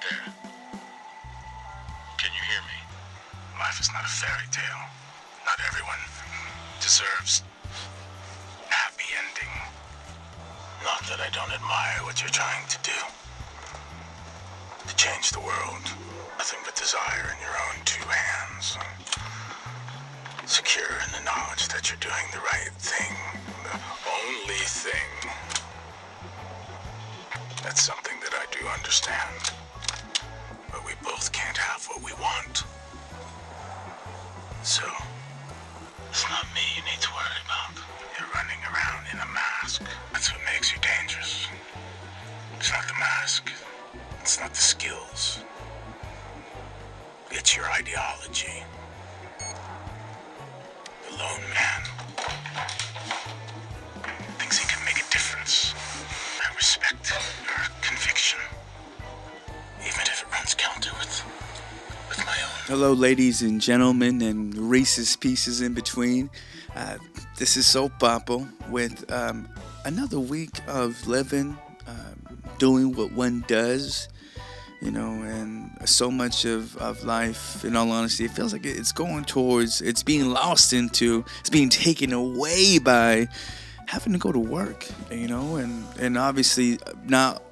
there? Can you hear me? Life is not a fairy tale. Not everyone deserves a happy ending. Not that I don't admire what you're trying to do. To change the world. Nothing but desire in your own two hands. Secure in the knowledge that you're doing the right thing. The only thing. That's something that I do understand. But we both can't have what we want. So, it's not me you need to worry about. You're running around in a mask. That's what makes you dangerous. It's not the mask. It's not the skills. It's your ideology. The lone man thinks he can make a difference. I respect your conviction, even if it runs counter with my own. Hello, ladies and gentlemen, and racist pieces in between. This is SoulPapo with another week of living, doing what one does, you know, and so much of life, in all honesty, it feels like it's going towards, it's being lost into, it's being taken away by having to go to work, you know, and obviously not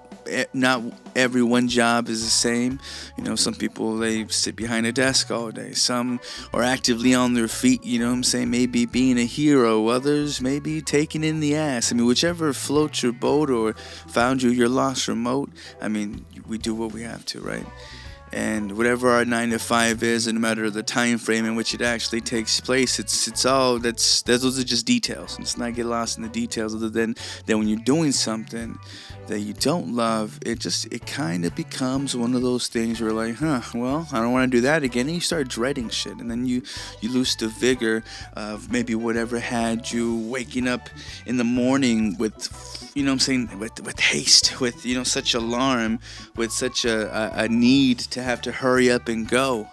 every one job is the same. You know, some people, they sit behind a desk all day. Some are actively on their feet, you know what I'm saying? Maybe being a hero. Others maybe taking in the ass. I mean, whichever floats your boat or found you your lost remote, I mean, we do what we have to, right? And whatever our 9 to 5 is, and no matter the time frame in which it actually takes place, it's all those are just details. Let's not get lost in the details. Other than when you're doing something that you don't love, it kind of becomes one of those things where you're like, well, I don't want to do that again, and you start dreading shit, and then you lose the vigor of maybe whatever had you waking up in the morning with, you know what I'm saying, with haste, with, you know, such alarm, with such a need to have to hurry up and go.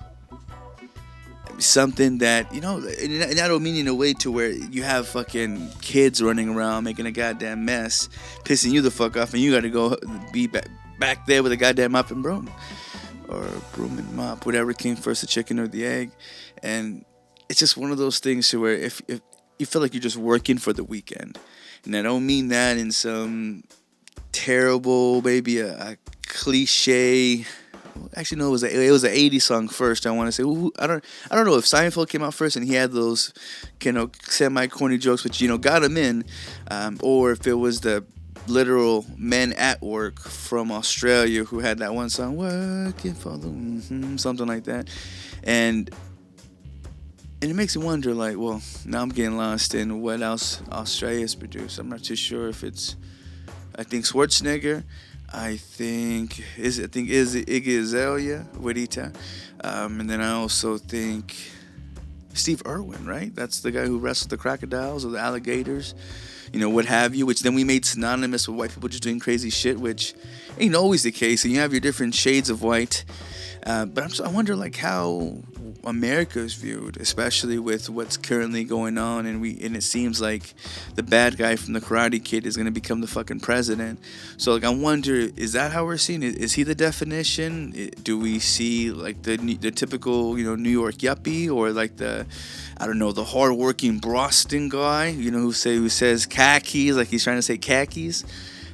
Something that, you know, and I don't mean in a way to where you have fucking kids running around making a goddamn mess, pissing you the fuck off, and you gotta go be back there with a goddamn mop and broom, or broom and mop, whatever came first, the chicken or the egg. And it's just one of those things to where if you feel like you're just working for the weekend, and I don't mean that in some terrible, maybe a cliche. Actually, no, it was an 80s song first. I want to say, I don't know if Seinfeld came out first and he had those, you know, semi-corny jokes, which, you know, got him in, or if it was the literal Men at Work from Australia who had that one song, working for the something like that, and it makes me wonder, like, well, now I'm getting lost in what else Australia's produced. I'm not too sure if it's, I think Schwarzenegger. I think is Iggy Azalea, Wadita, and then I also think Steve Irwin, right? That's the guy who wrestled the crocodiles or the alligators, you know, what have you. Which then we made synonymous with white people just doing crazy shit, which ain't always the case. And you have your different shades of white, but I wonder, like, how America is viewed, especially with what's currently going on, and it seems like the bad guy from the Karate Kid is going to become the fucking president. So, like, I wonder, is that how we're seeing it? Is he the definition? Do we see, like, the typical, you know, New York yuppie, or like the hardworking Boston guy, you know, who says khakis, like he's trying to say khakis?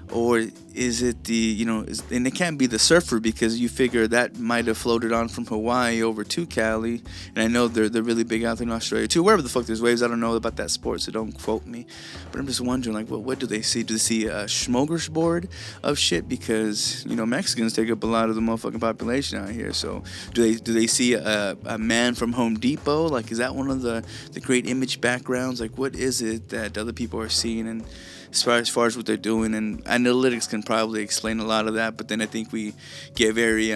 Or is it the, you know, and it can't be the surfer, because you figure that might have floated on from Hawaii over to Cali, and I know they're really big out there in Australia too. Wherever the fuck there's waves, I don't know about that sport, so don't quote me. But I'm just wondering, like, what do they see? Do they see a smorgasbord of shit? Because, you know, Mexicans take up a lot of the motherfucking population out here. So do they see a man from Home Depot? Like, is that one of the great image backgrounds? Like, what is it that other people are seeing? And as far as what they're doing, and analytics can probably explain a lot of that, but then I think we get very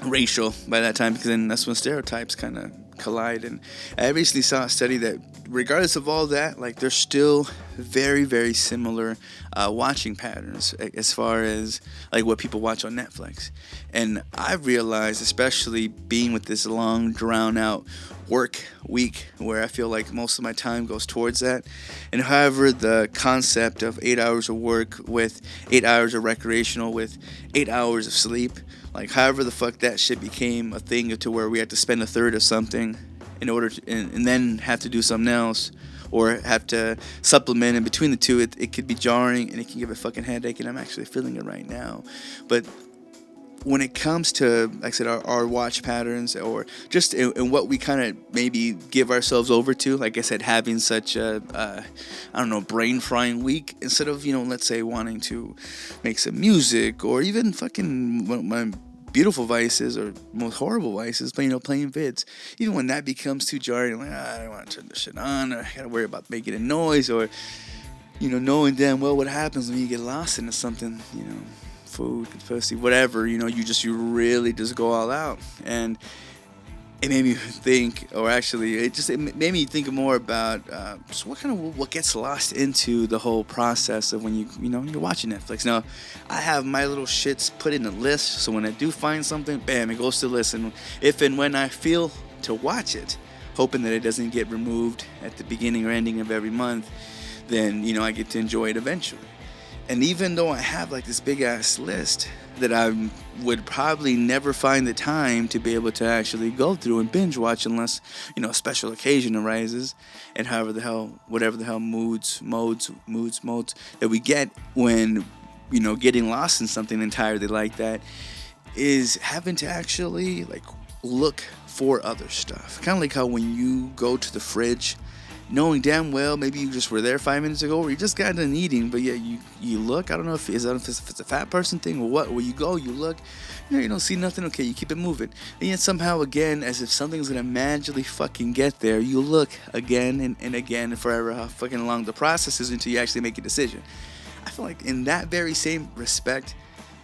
racial by that time, because then that's when stereotypes kind of collide. And I recently saw a study that regardless of all that, like, there's still very, very similar watching patterns as far as like what people watch on Netflix. And I've realized, especially being with this long, drawn out work week where I feel like most of my time goes towards that. And however, the concept of 8 hours of work with 8 hours of recreational with 8 hours of sleep, like however the fuck that shit became a thing to where we had to spend a third of something in order to, and then have to do something else or have to supplement in between the two, it could be jarring and it can give a fucking headache, and I'm actually feeling it right now. But when it comes to, like I said, our watch patterns or just in what we kind of maybe give ourselves over to, like I said, having such a, I don't know, brain frying week instead of, let's say wanting to make some music or even fucking my beautiful vices or most horrible vices, but playing vids. Even when that becomes too jarring, like I don't want to turn this shit on, or I gotta worry about making a noise, or knowing damn well what happens when you get lost into something, food, pussy, whatever, you really just go all out. And it made me think, or actually it made me think more about just what gets lost into the whole process of when you're watching Netflix. Now, I have my little shits put in a list, so when I do find something, bam, it goes to the list. And if and when I feel to watch it, hoping that it doesn't get removed at the beginning or ending of every month, then I get to enjoy it eventually. And even though I have like this big ass list that I would probably never find the time to be able to actually go through and binge watch unless, a special occasion arises, and whatever the hell modes that we get when, getting lost in something entirely like that, is having to actually like look for other stuff. Kind of like how when you go to the fridge, knowing damn well maybe you just were there 5 minutes ago or you just got done eating, but yeah, you look. I don't know if it's a fat person thing or what. Where you go, you look, you don't see nothing. Okay, you keep it moving, and yet somehow again, as if something's gonna magically fucking get there, you look again and again and forever how fucking long the process is until you actually make a decision. I feel like in that very same respect,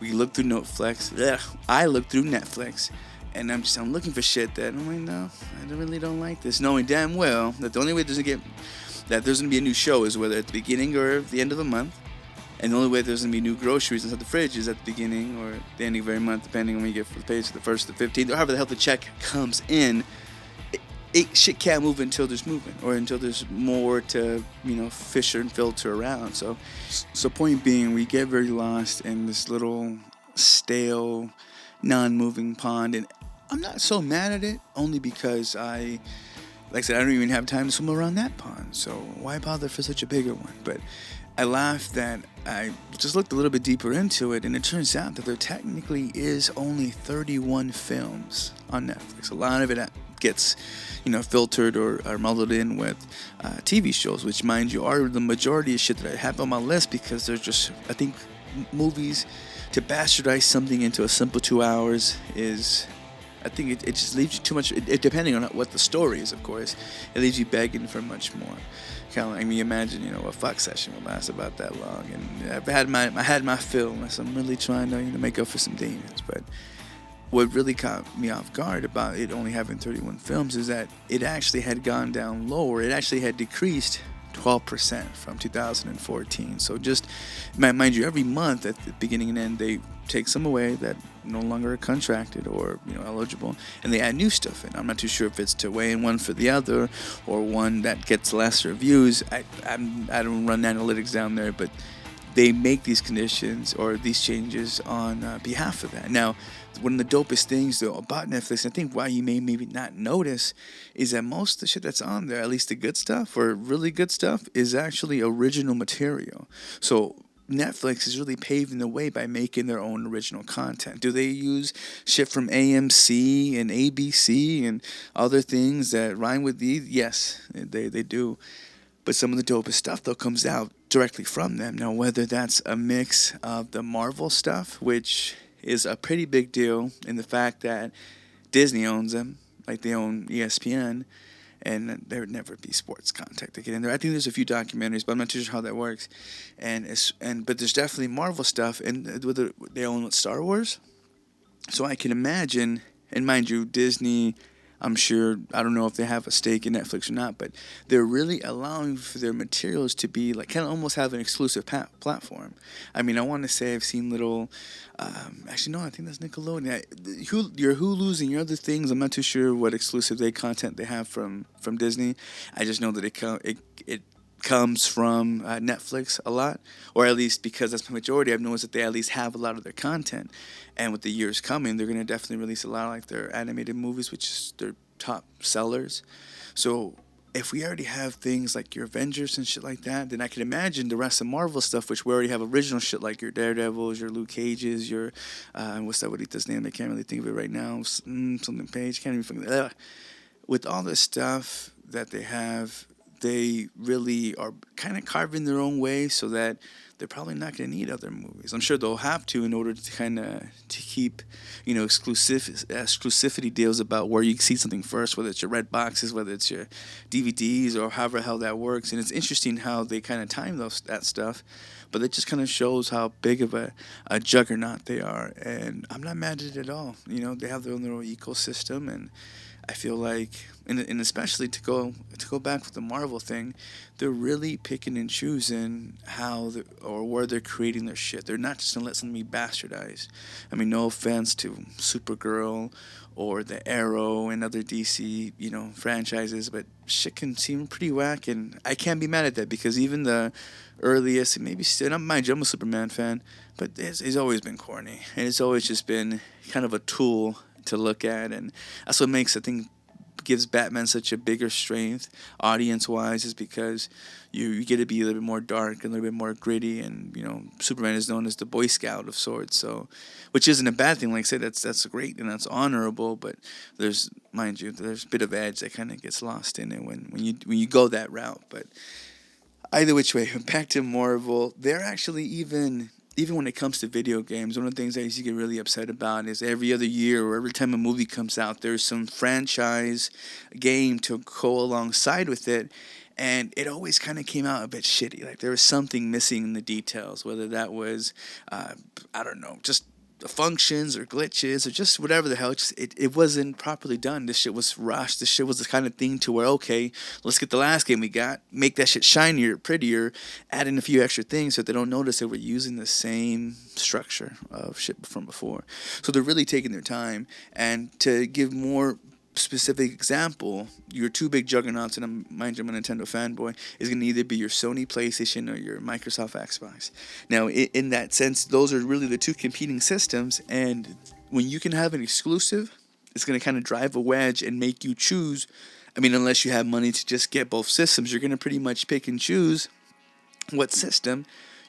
we look through Netflix. I look through Netflix. And I'm looking for shit that I'm like, no, I really don't like this. Knowing damn well that the only way there's going to be a new show is whether at the beginning or the end of the month. And the only way there's going to be new groceries inside the fridge is at the beginning or the ending of every month, depending on when you get paid to the 1st or the 15th. Or however the hell the check comes in. Shit can't move until there's movement or until there's more to, fish and filter around. So point being, we get very lost in this little stale, non-moving pond, and I'm not so mad at it, only because like I said, I don't even have time to swim around that pond, so why bother for such a bigger one? But I laughed that I just looked a little bit deeper into it, and it turns out that there technically is only 31 films on Netflix. A lot of it gets, filtered or muddled in with TV shows, which, mind you, are the majority of shit that I have on my list, because there's just, I think, movies, to bastardize something into a simple 2 hours is, I think it just leaves you too much, depending on what the story is, of course, it leaves you begging for much more. Kind of like, imagine, a fuck session would last about that long, and I had my fill, unless I'm really trying to, make up for some demons. But what really caught me off guard about it only having 31 films is that it actually had gone down lower. It actually had decreased 12% from 2014. So just, mind you, every month at the beginning and end, they take some away that no longer are contracted or eligible, and they add new stuff in. I'm not too sure if it's to weigh in one for the other or one that gets less reviews. I don't run analytics down there, but they make these conditions or these changes on behalf of that. Now, one of the dopest things though about Netflix, I think why you may maybe not notice, is that most of the shit that's on there, at least the good stuff or really good stuff, is actually original material. So Netflix is really paving the way by making their own original content. Do they use shit from AMC and ABC and other things that rhyme with these? Yes, they do. But some of the dopest stuff, though, comes out directly from them. Now, whether that's a mix of the Marvel stuff, which is a pretty big deal in the fact that Disney owns them, like they own ESPN, and there would never be sports content to get in there. I think there's a few documentaries, but I'm not too sure how that works. But there's definitely Marvel stuff, and they own Star Wars. So I can imagine, and mind you, Disney I'm sure, I don't know if they have a stake in Netflix or not, but they're really allowing for their materials to be like kind of almost have an exclusive platform. I mean, I want to say I've seen little, actually no, I think that's Nickelodeon. Your Hulu's and your other things, I'm not too sure what exclusive content they have from Disney. I just know that it comes from Netflix a lot, or at least because that's the majority. I've noticed that they at least have a lot of their content, and with the years coming, they're gonna definitely release a lot of like their animated movies, which is their top sellers. So if we already have things like your Avengers and shit like that, then I can imagine the rest of Marvel stuff, which we already have original shit like your Daredevils, your Luke Cages, your what's that Juanita's name? I can't really think of it right now. Something Page, can't even think of it. With all this stuff that they have, they really are kind of carving their own way so that they're probably not going to need other movies. I'm sure they'll have to in order to kind of to keep, exclusivity deals about where you see something first, whether it's your red boxes, whether it's your DVDs, or however the hell that works. And it's interesting how they kind of time that stuff, but it just kind of shows how big of a juggernaut they are. And I'm not mad at it at all. They have their own little ecosystem, and I feel like, and especially to go back with the Marvel thing, they're really picking and choosing or where they're creating their shit. They're not just gonna let something be bastardized. I mean, no offense to Supergirl or the Arrow and other DC, franchises, but shit can seem pretty whack, and I can't be mad at that because even the earliest, maybe still, I'm a Superman fan, but it's always been corny, and it's always just been kind of a tool to look at, and that's what gives Batman such a bigger strength audience wise, is because you get to be a little bit more dark and a little bit more gritty, and Superman is known as the Boy Scout of sorts, so which isn't a bad thing. Like I said, that's great and that's honorable, but there's a bit of edge that kind of gets lost in it when you go that route. But either which way, back to Marvel, they're actually even when it comes to video games, one of the things I used to get really upset about is every other year or every time a movie comes out, there's some franchise game to go alongside with it, and it always kind of came out a bit shitty. Like there was something missing in the details, whether that was, I don't know, just the functions or glitches or just whatever the hell. It wasn't properly done. This shit was rushed. This shit was the kind of thing to where, okay, let's get the last game we got, make that shit shinier, prettier, add in a few extra things so that they don't notice that we're using the same structure of shit from before. So they're really taking their time. And to give more specific example, your two big juggernauts, and mind you, I'm a Nintendo fanboy, is going to either be your Sony PlayStation or your Microsoft Xbox. Now, in that sense, those are really the two competing systems, and when you can have an exclusive, it's going to kind of drive a wedge and make you choose. I mean, unless you have money to just get both systems, you're going to pretty much pick and choose what system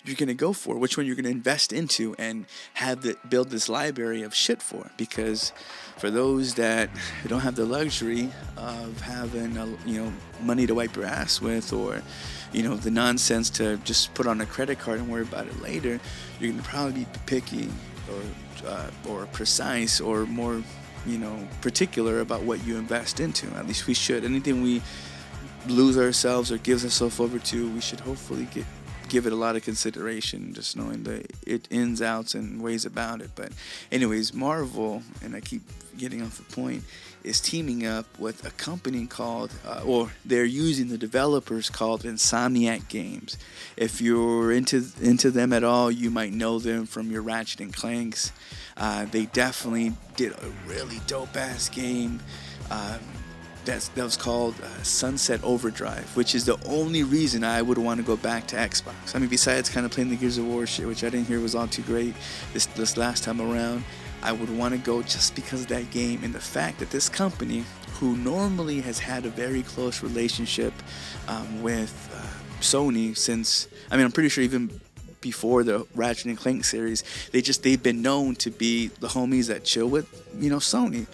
you're going to go for, which one you're going to invest into and build this library of shit for. Because for those that don't have the luxury of having money to wipe your ass with, or the nonsense to just put on a credit card and worry about it later, you're going to probably be picky or precise or more particular about what you invest into. At least we should. Anything we lose ourselves or gives ourselves over to, we should hopefully give it a lot of consideration, just knowing the ins, outs, and ways about it. But anyways, Marvel, and I keep getting off the point, is teaming up with a company called, or they're using the developers called Insomniac Games. If you're into them at all, you might know them from your Ratchet and Clanks. They definitely did a really dope-ass game. That was called Sunset Overdrive, which is the only reason I would want to go back to Xbox. I mean, besides kind of playing the Gears of War shit, which I didn't hear was all too great this last time around, I would want to go just because of that game and the fact that this company, who normally has had a very close relationship with Sony since, I mean, I'm pretty sure even before the Ratchet and Clank series, they've been known to be the homies that chill with, Sony.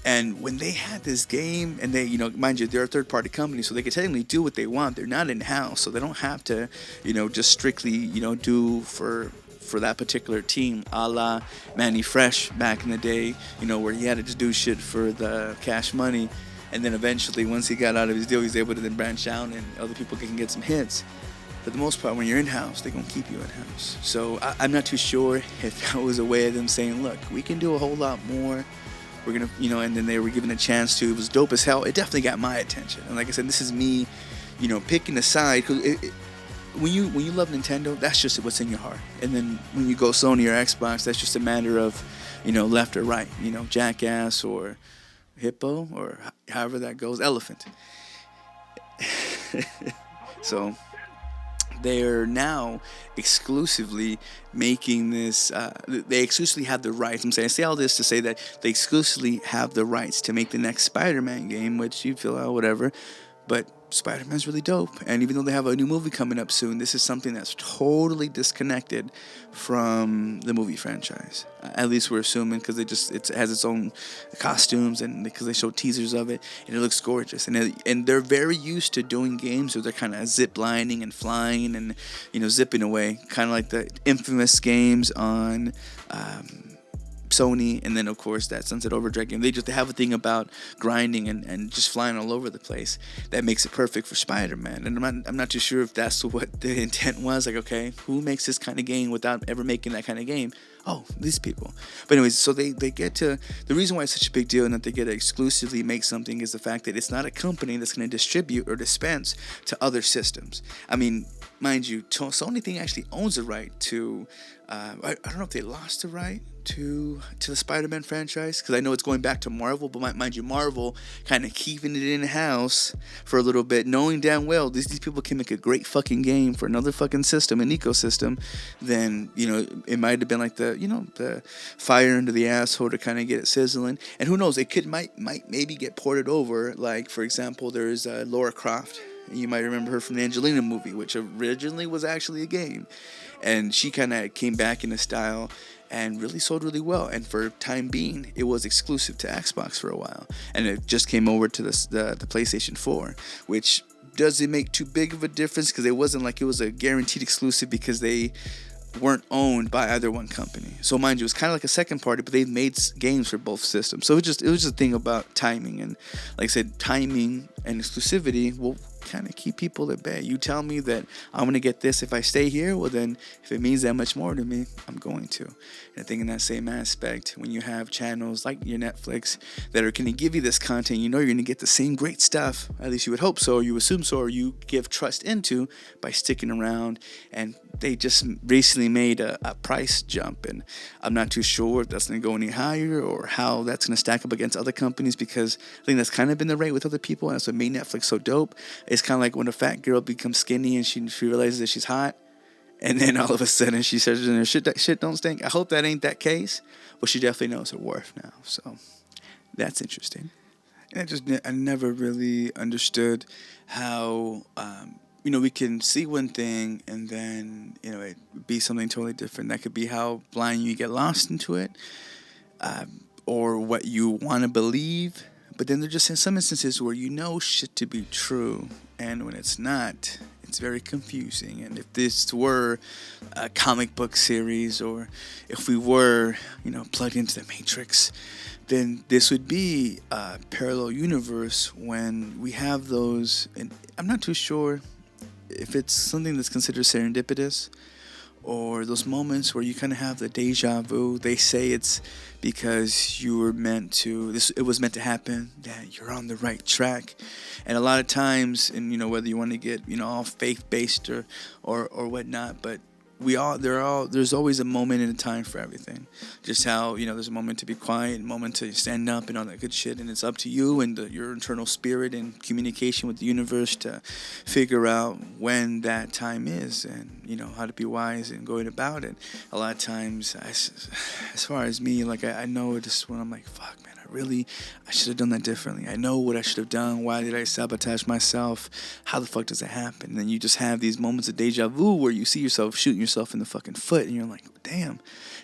And when they had this game, and they, mind you, they're a third-party company, so they can technically do what they want. They're not in-house, so they don't have to, just strictly, do for that particular team, a la Manny Fresh back in the day, where he had to just do shit for the cash money. And then eventually, once he got out of his deal, he's able to then branch out and other people can get some hits. For the most part, when you're in-house, they're going to keep you in-house. So I'm not too sure if that was a way of them saying, look, we can do a whole lot more we're gonna, and then they were given a chance to. It was dope as hell. It definitely got my attention. And like I said, this is me, picking a side. Cause when you love Nintendo, that's just what's in your heart. And then when you go Sony or Xbox, that's just a matter of, left or right. Jackass or hippo or however that goes, elephant. So they are now exclusively making this. They exclusively have the rights. I say all this to say that they exclusively have the rights to make the next Spider-Man game, which you feel whatever, but Spider-Man's really dope. And even though they have a new movie coming up soon, this is something that's totally disconnected from the movie franchise. At least we're assuming, because it has its own costumes, and because they show teasers of it, and it looks gorgeous. And they're very used to doing games where they're kind of zip lining and flying and zipping away, kind of like the infamous games on Sony, and then of course that Sunset Overdrive game. They have a thing about grinding and just flying all over the place that makes it perfect for Spider-Man. And I'm not too sure if that's what the intent was. Like, okay, who makes this kind of game without ever making that kind of game? Oh, these people. But anyways, so they get to, the reason why it's such a big deal and that they get to exclusively make something is the fact that it's not a company that's going to distribute or dispense to other systems. I mean, mind you, Sony thing actually owns the right to, I don't know if they lost the right to the Spider-Man franchise, because I know it's going back to Marvel, but mind you, Marvel kind of keeping it in-house for a little bit, knowing damn well these people can make a great fucking game for another fucking system, an ecosystem. Then, it might have been like the fire into the asshole to kind of get it sizzling. And who knows, it might maybe get ported over. Like, for example, there's Lara Croft. You might remember her from the Angelina movie, which originally was actually a game. And she kind of came back in a style and really sold really well. And for time being, it was exclusive to Xbox for a while. And it just came over to the PlayStation 4, which doesn't make too big of a difference, because it wasn't like it was a guaranteed exclusive, because they weren't owned by either one company. So mind you, it was kind of like a second party, but they made games for both systems. So it was just a thing about timing. And like I said, timing and exclusivity will kind of keep people at bay. You tell me that I'm going to get this if I stay here, well then, if it means that much more to me, I'm going to. And I think in that same aspect, when you have channels like your Netflix that are going to give you this content, you're going to get the same great stuff, at least you would hope so, or you assume so, or you give trust into by sticking around. And they just recently made a price jump, and I'm not too sure if that's going to go any higher or how that's going to stack up against other companies, because I think that's kind of been the rate with other people, and that's what made Netflix so dope. It's kind of like when a fat girl becomes skinny and she realizes that she's hot, and then all of a sudden she says in her shit don't stink. I hope that ain't that case, but she definitely knows her worth now. So that's interesting. And I never really understood how we can see one thing and then it be something totally different. That could be how blind you get lost into it, or what you want to believe. But then there's just in some instances where shit to be true, and when it's not, it's very confusing. And if this were a comic book series, or if we were, plugged into the Matrix, then this would be a parallel universe when we have those. And I'm not too sure if it's something that's considered serendipitous, or those moments where you kind of have the deja vu. They say it's because you were it was meant to happen, that you're on the right track. And a lot of times, and whether you want to get all faith-based or whatnot, but there's always a moment and a time for everything. Just how there's a moment to be quiet, a moment to stand up and all that good shit, and it's up to you and your internal spirit and communication with the universe to figure out when that time is, and how to be wise and going about it. A lot of times, as far as me, like I know just when I'm like, fuck man, I should have done that differently. I know what I should have done. Why did I sabotage myself? How the fuck does that happen? And then you just have these moments of deja vu where you see yourself shooting yourself in the fucking foot, and you're like, damn.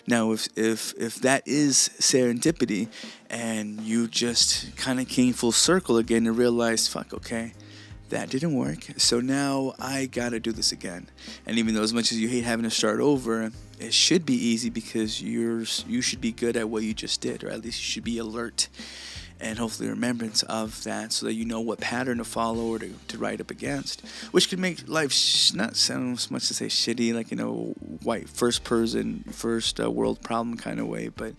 Now, if that is serendipity, and you just kind of came full circle again and realized, fuck, okay, that didn't work, so now I gotta do this again. And even though as much as you hate having to start over, it should be easy, because you should be good at what you just did, or at least you should be alert and hopefully remembrance of that, so that you know what pattern to follow or to write up against, which could make life not sound so much to say shitty, like, you know, white first world problem kind of way, but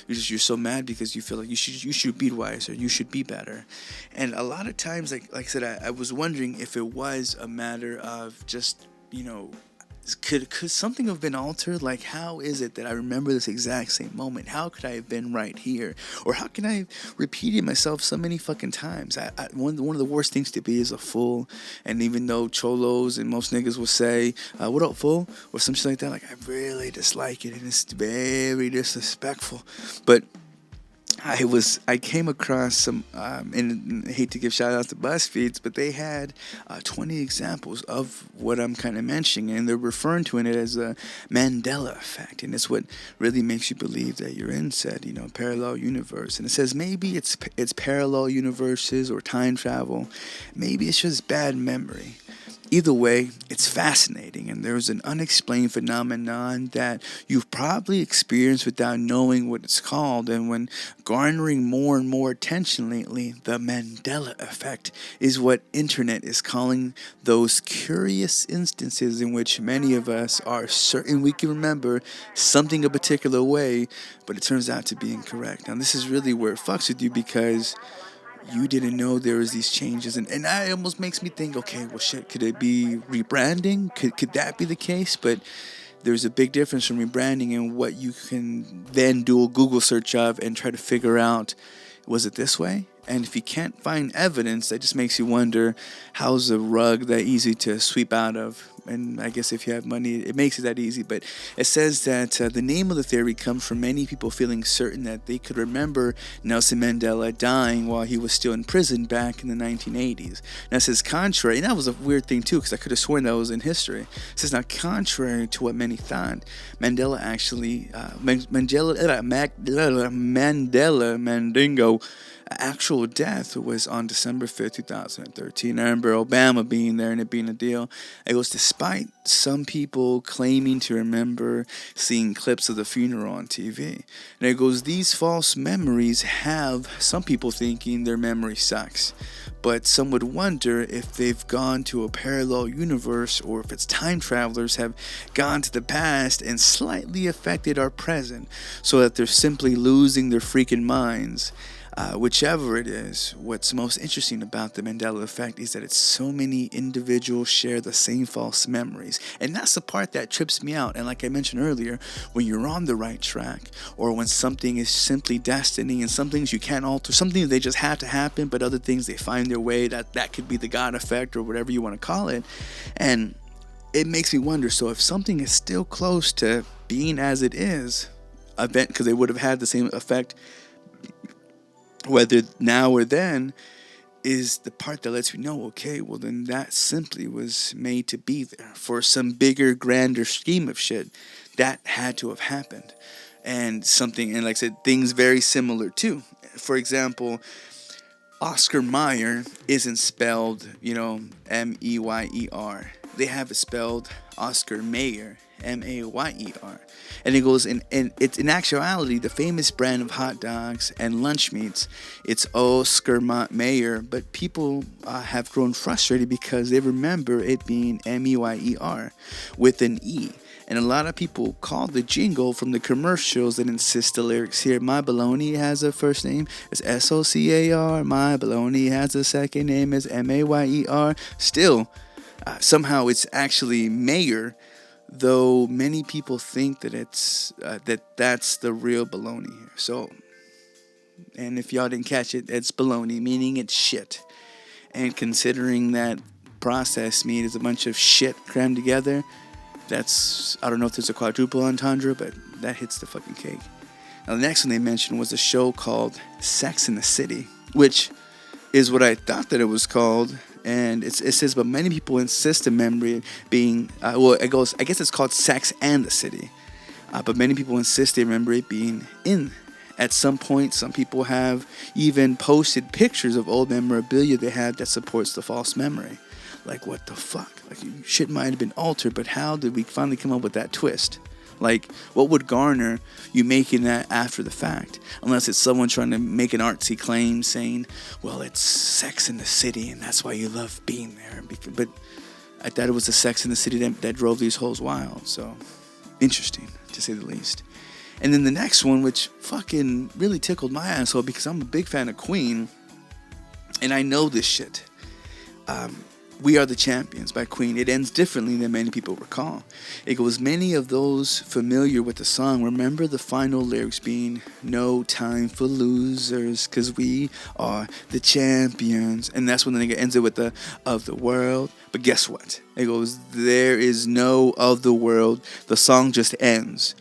you're so mad because you feel like you should be wiser, you should be better. And a lot of times, like I said, I was wondering if it was a matter of just, you know, could something have been altered? Like, how is it that I remember this exact same moment? How could I have been right here? Or how can I have repeated myself so many fucking times? One of the worst things to be is a fool. And even though cholos and most niggas will say, what up, fool? Or some shit like that, like, I really dislike it, and it's very disrespectful. But I came across some, and I hate to give shout outs to BuzzFeed, but they had 20 examples of what I'm kind of mentioning, and they're referring to it as a Mandela effect, and it's what really makes you believe that you're in said, you know, parallel universe. And it says maybe it's parallel universes or time travel, maybe it's just bad memory. Either way, it's fascinating, and there's an unexplained phenomenon that you've probably experienced without knowing what it's called, and when garnering more and more attention lately, the Mandela effect is what internet is calling those curious instances in which many of us are certain we can remember something a particular way, but it turns out to be incorrect. Now, this is really where it fucks with you, because you didn't know there was these changes, and that almost makes me think, okay, well, shit, could it be rebranding? Could that be the case? But there's a big difference from rebranding and what you can then do a Google search of and try to figure out, was it this way? And if you can't find evidence, that just makes you wonder, how's a rug that easy to sweep out of? And I guess if you have money, it makes it that easy. But it says that the name of the theory comes from many people feeling certain that they could remember Nelson Mandela dying while he was still in prison back in the 1980s. Now, it says contrary, and that was a weird thing too, because I could have sworn that was in history. It says, now, contrary to what many thought, Mandela actually, Mandingo, actual death was on December 5th, 2013. I remember Obama being there and it being a deal. It was despite some people claiming to remember seeing clips of the funeral on TV. And it goes, these false memories have some people thinking their memory sucks. But some would wonder if they've gone to a parallel universe, or if it's time travelers have gone to the past and slightly affected our present, so that they're simply losing their freaking minds. Whichever it is, what's most interesting about the Mandela effect is that it's so many individuals share the same false memories. And that's the part that trips me out. And like I mentioned earlier, when you're on the right track, or when something is simply destiny, and some things you can't alter, some things they just have to happen, but other things they find their way, that could be the God effect or whatever you want to call it. And it makes me wonder, so if something is still close to being as it is, because they would have had the same effect whether now or then, is the part that lets you know, okay, well then that simply was made to be there for some bigger, grander scheme of shit that had to have happened. And something, and like I said, things very similar too. For example, Oscar Mayer isn't spelled, M-E-Y-E-R. They have it spelled Oscar Mayer, M-A-Y-E-R. And it goes, and it's in actuality the famous brand of hot dogs and lunch meats. It's Oscar Mayer, but people have grown frustrated because they remember it being M-E-Y-E-R with an E. And a lot of people call the jingle from the commercials and insist the lyrics here. My baloney has a first name, it's S-O-C-A-R. My baloney has a second name, it's M-A-Y-E-R. Still, somehow it's actually Mayer, though many people think that it's that's the real baloney here. So, and if y'all didn't catch it, it's baloney, meaning it's shit. And considering that processed meat is a bunch of shit crammed together, that's, I don't know if there's a quadruple entendre, but that hits the fucking cake. Now, the next one they mentioned was a show called Sex and the City, which is what I thought that it was called. And it says, but many people insist the memory being, it goes, I guess it's called Sex and the City. But many people insist they remember it being in. At some point, some people have even posted pictures of old memorabilia they had that supports the false memory. Like, what the fuck? Like, shit might have been altered, but how did we finally come up with that twist? Like, what would garner you making that after the fact? Unless it's someone trying to make an artsy claim saying, well, it's Sex in the City and that's why you love being there. But I thought it was the Sex in the City that drove these hoes wild. So, interesting, to say the least. And then the next one, which fucking really tickled my asshole because I'm a big fan of Queen. And I know this shit. We Are the Champions by Queen. It ends differently than many people recall. It goes, many of those familiar with the song remember the final lyrics being, no time for losers, cause we are the champions. And that's when the nigga ends it with the of the world. But guess what? It goes, there is no of the world. The song just ends.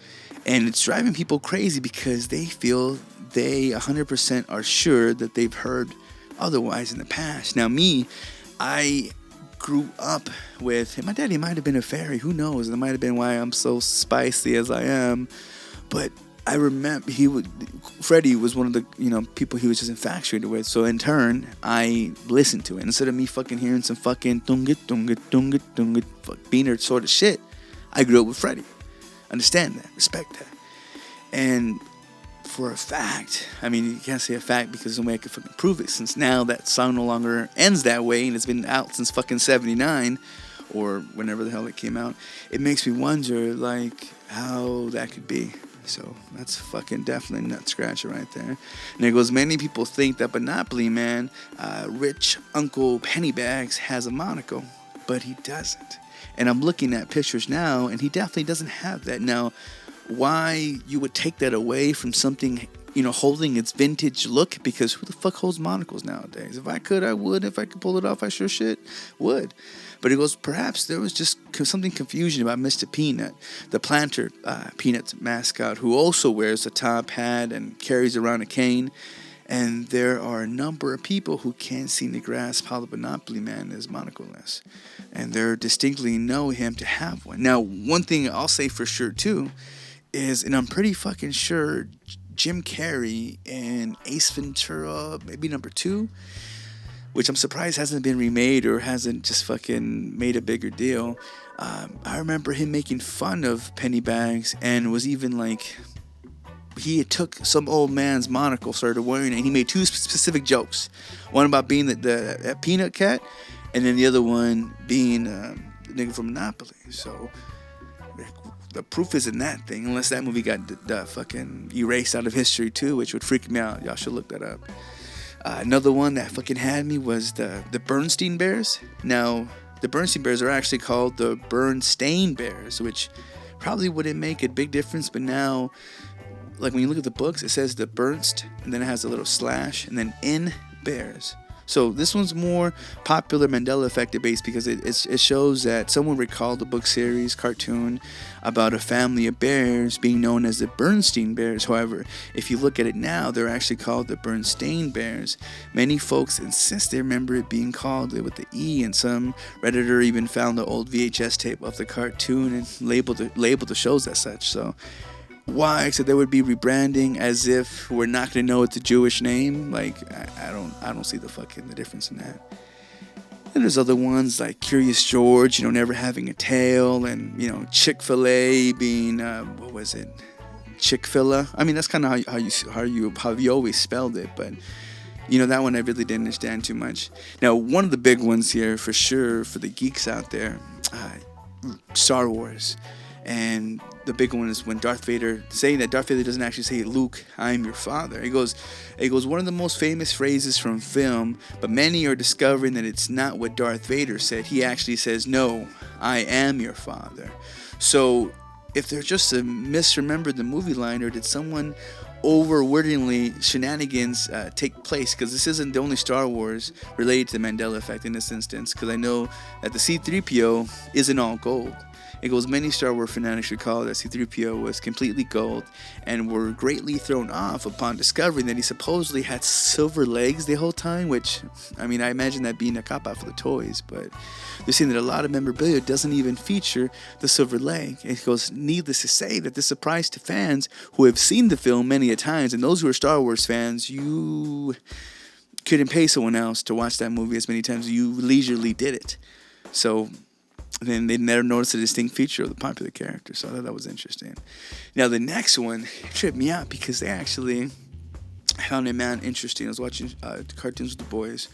And it's driving people crazy because they feel they 100% are sure that they've heard otherwise in the past. Now me, I grew up with, my daddy might have been a fairy, who knows, that might have been why I'm so spicy as I am, but I remember Freddie was one of the, people he was just infatuated with, so in turn, I listened to it, instead of me fucking hearing some fucking tunga tunga tunga tunga beaner sort of shit, I grew up with Freddie. Understand that, respect that, and for a fact, I mean, you can't say a fact because there's no way I can fucking prove it, since now that song no longer ends that way and it's been out since fucking 79 or whenever the hell it came out. It makes me wonder, like, how that could be. So that's fucking definitely nut scratcher right there. And it goes, many people think that Monopoly Man, rich Uncle Pennybags, has a monocle, but he doesn't. And I'm looking at pictures now, and he definitely doesn't have that. Now, why you would take that away from something, holding its vintage look, because who the fuck holds monocles nowadays? If I could, I would. If I could pull it off, I sure shit would. But it goes, perhaps there was just something confusion about Mr. Peanut, the planter Peanuts mascot, who also wears a top hat and carries around a cane. And there are a number of people who can't seem to grasp how the Monopoly Man is monocleless. And they distinctly know him to have one. Now, one thing I'll say for sure, too, is, and I'm pretty fucking sure, Jim Carrey in Ace Ventura, maybe number 2, which I'm surprised hasn't been remade or hasn't just fucking made a bigger deal. I remember him making fun of Pennybags and was even like, he took some old man's monocle, started wearing it, and he made 2 specific jokes. One about being the peanut cat, and then the other one being the nigga from Monopoly. So the proof is in that thing, unless that movie got fucking erased out of history too, which would freak me out. Y'all should look that up. Another one that fucking had me was the Bernstein Bears. Now, the Bernstein Bears are actually called the Bernstein Bears, which probably wouldn't make a big difference, but now, like when you look at the books, it says the Bernst, and then it has a little slash, and then in Bears. So this one's more popular Mandela effect based because it shows that someone recalled a book series cartoon about a family of bears being known as the Bernstein Bears. However, if you look at it now, they're actually called the Bernstein Bears. Many folks insist they remember it being called with the E, and some Redditor even found the old VHS tape of the cartoon and labeled the shows as such. So why? Except they would be rebranding as if we're not gonna know it's a Jewish name. Like I don't see the difference in that. And there's other ones like Curious George, never having a tail, and Chick-fil-A being what was it? Chick-fil-A. I mean, that's kind of how you always spelled it, but that one I really didn't understand too much. Now, one of the big ones here for sure for the geeks out there, Star Wars. And the big one is when Darth Vader, saying that Darth Vader doesn't actually say, Luke, I'm your father. It goes, one of the most famous phrases from film, but many are discovering that it's not what Darth Vader said. He actually says, no, I am your father. So if they're just misremembered the movie line, or did someone overwordingly shenanigans take place? Because this isn't the only Star Wars related to the Mandela effect in this instance, because I know that the C-3PO isn't all gold. It goes, many Star Wars fanatics recall that C-3PO was completely gold and were greatly thrown off upon discovering that he supposedly had silver legs the whole time, which, I mean, I imagine that being a cop-out for the toys, but they're saying that a lot of memorabilia doesn't even feature the silver leg. It goes, needless to say that this surprised to fans who have seen the film many a times, and those who are Star Wars fans, you couldn't pay someone else to watch that movie as many times as you leisurely did it. So then they never noticed a distinct feature of the popular character. So I thought that was interesting. Now the next one tripped me out because they actually found it, man, interesting. I was watching cartoons with the boys,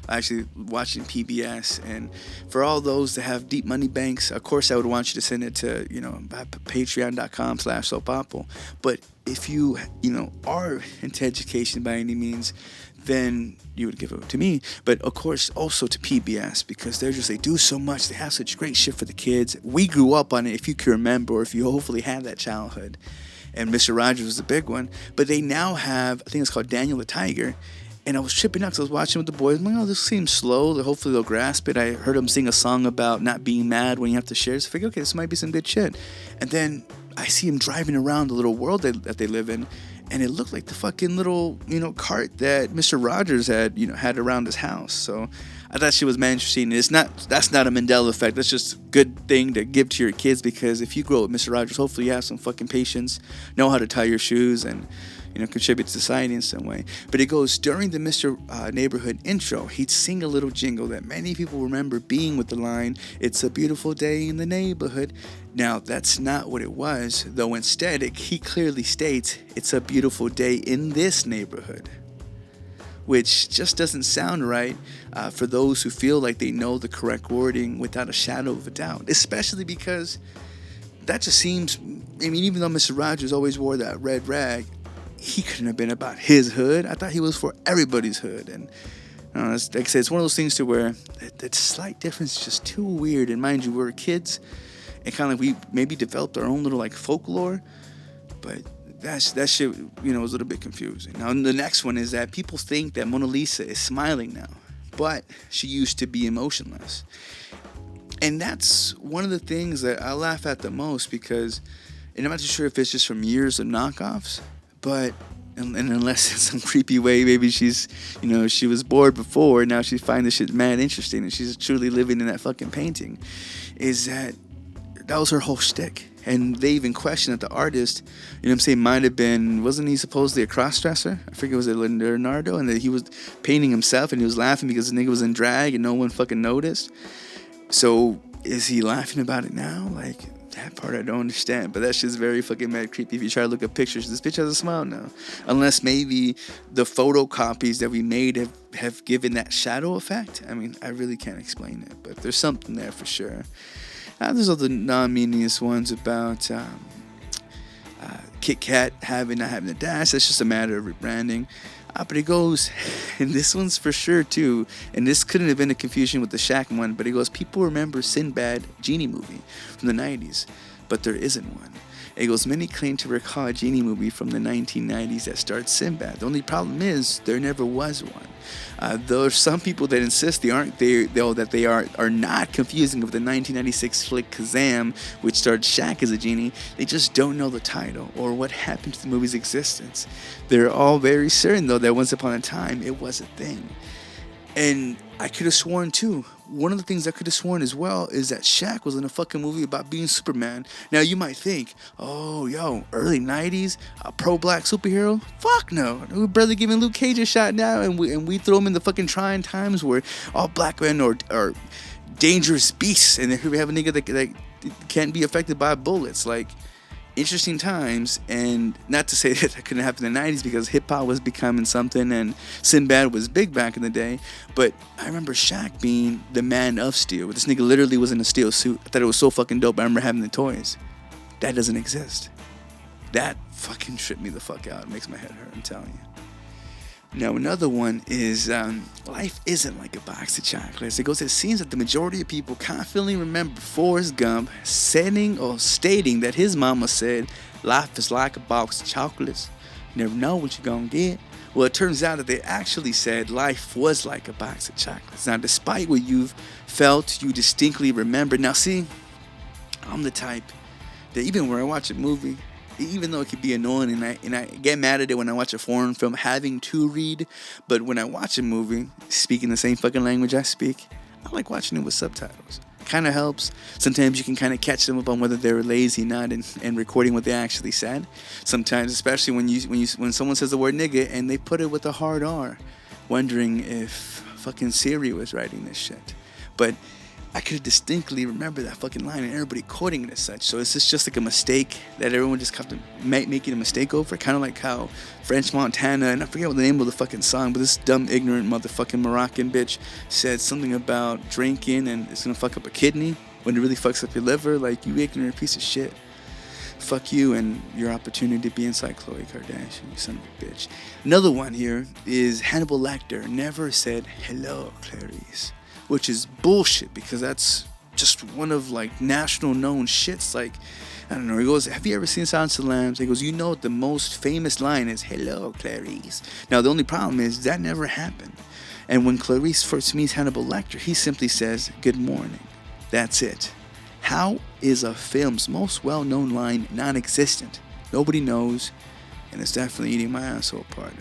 actually watching PBS, and for all those that have deep money banks, of course I would want you to send it to, patreon.com/SoulPapo. But if you are into education by any means, then you would give it to me. But of course also to PBS, because they do so much. They have such great shit for the kids. We grew up on it, if you can remember, or if you hopefully had that childhood. And Mr. Rogers was the big one. But they now have, I think it's called Daniel the Tiger. And I was tripping out because I was watching with the boys. I'm like, oh, this seems slow. Hopefully they'll grasp it. I heard them sing a song about not being mad when you have to share. So I figured, okay, this might be some good shit. And then I see him driving around the little world that they live in. And it looked like the fucking little, cart that Mr. Rogers had around his house. So I thought she was man interesting. That's not a Mandela effect. That's just a good thing to give to your kids, because if you grow up with Mr. Rogers, hopefully you have some fucking patience, know how to tie your shoes, and contribute to society in some way. But it goes, during the Mr. Neighborhood intro, he'd sing a little jingle that many people remember being with the line, "It's a beautiful day in the neighborhood." Now, that's not what it was, though instead he clearly states, "It's a beautiful day in this neighborhood," which just doesn't sound right for those who feel like they know the correct wording without a shadow of a doubt, especially because that just seems, even though Mr. Rogers always wore that red rag, he couldn't have been about his hood. I thought he was for everybody's hood. And like I said, it's one of those things to where that slight difference is just too weird. And mind you, we were kids, and kind of like we maybe developed our own little like folklore, but that shit, was a little bit confusing. Now, the next one is that people think that Mona Lisa is smiling now, but she used to be emotionless. And that's one of the things that I laugh at the most, because, and I'm not too sure if it's just from years of knockoffs, but, and unless in some creepy way, maybe she's, she was bored before, now she finds this shit mad interesting, and she's truly living in that fucking painting, is that was her whole shtick. And they even questioned that the artist, might have been, wasn't he supposedly a cross-dresser? I forget, was it Leonardo? And that he was painting himself, and he was laughing because the nigga was in drag and no one fucking noticed. So is he laughing about it now? Like, that part I don't understand. But that shit's very fucking mad creepy. If you try to look at pictures, this bitch has a smile now. Unless maybe the photocopies that we made have given that shadow effect. I really can't explain it. But there's something there for sure. There's other non-meaningless ones about Kit Kat not having a dash. That's just a matter of rebranding. But it goes, and this one's for sure too, and this couldn't have been a confusion with the Shaq one, but it goes, people remember Sinbad Genie movie from the 90s, but there isn't one. It goes, many claim to recall a Genie movie from the 1990s that starred Sinbad. The only problem is there never was one. There are some people that insist they are not confusing with the 1996 flick Kazam, which starred Shaq as a genie. They just don't know the title or what happened to the movie's existence. They're all very certain, though, that once upon a time it was a thing. And I could have sworn, too, one of the things I could have sworn as well is that Shaq was in a fucking movie about being Superman. Now, you might think, early 90s, a pro-black superhero? Fuck no. We're barely giving Luke Cage a shot now, and we throw him in the fucking trying times where all black men are dangerous beasts, and here we have a nigga that can't be affected by bullets. Like, interesting times. And not to say that couldn't happen in the 90s, because hip-hop was becoming something and Sinbad was big back in the day, but I remember Shaq being the man of steel. This nigga literally was in a steel suit. I thought it was so fucking dope. I remember having the toys. That doesn't exist. That fucking tripped me the fuck out. It makes my head hurt, I'm telling you. Now, another one is life isn't like a box of chocolates. It goes, it seems that the majority of people confidently remember Forrest Gump stating that his mama said, life is like a box of chocolates. You never know what you're going to get. Well, it turns out that they actually said life was like a box of chocolates. Now, despite what you've felt, you distinctly remember. Now, see, I'm the type that even when I watch a movie, even though it could be annoying, and I get mad at it when I watch a foreign film having to read, but when I watch a movie speaking the same fucking language I speak, I like watching it with subtitles. Kind of helps. Sometimes you can kind of catch them up on whether they're lazy or not, and recording what they actually said. Sometimes, especially when someone says the word nigga and they put it with a hard R, wondering if fucking Siri was writing this shit. But I could distinctly remember that fucking line and everybody quoting it as such. So is this just like a mistake that everyone just kept making a mistake over? Kind of like how French Montana, and I forget what the name of the fucking song, but this dumb, ignorant motherfucking Moroccan bitch said something about drinking and it's gonna fuck up a kidney when it really fucks up your liver. Like, you ignorant piece of shit. Fuck you and your opportunity to be inside Khloe Kardashian, you son of a bitch. Another one here is Hannibal Lecter never said hello, Clarice, which is bullshit because that's just one of like national known shits. Like, I don't know, he goes, have you ever seen Silence of the Lambs? He goes, you know the most famous line is hello, Clarice. Now the only problem is that never happened. And when Clarice first meets Hannibal Lecter, he simply says good morning. That's it. How is a film's most well-known line non-existent? Nobody knows, and it's definitely eating my asshole apart.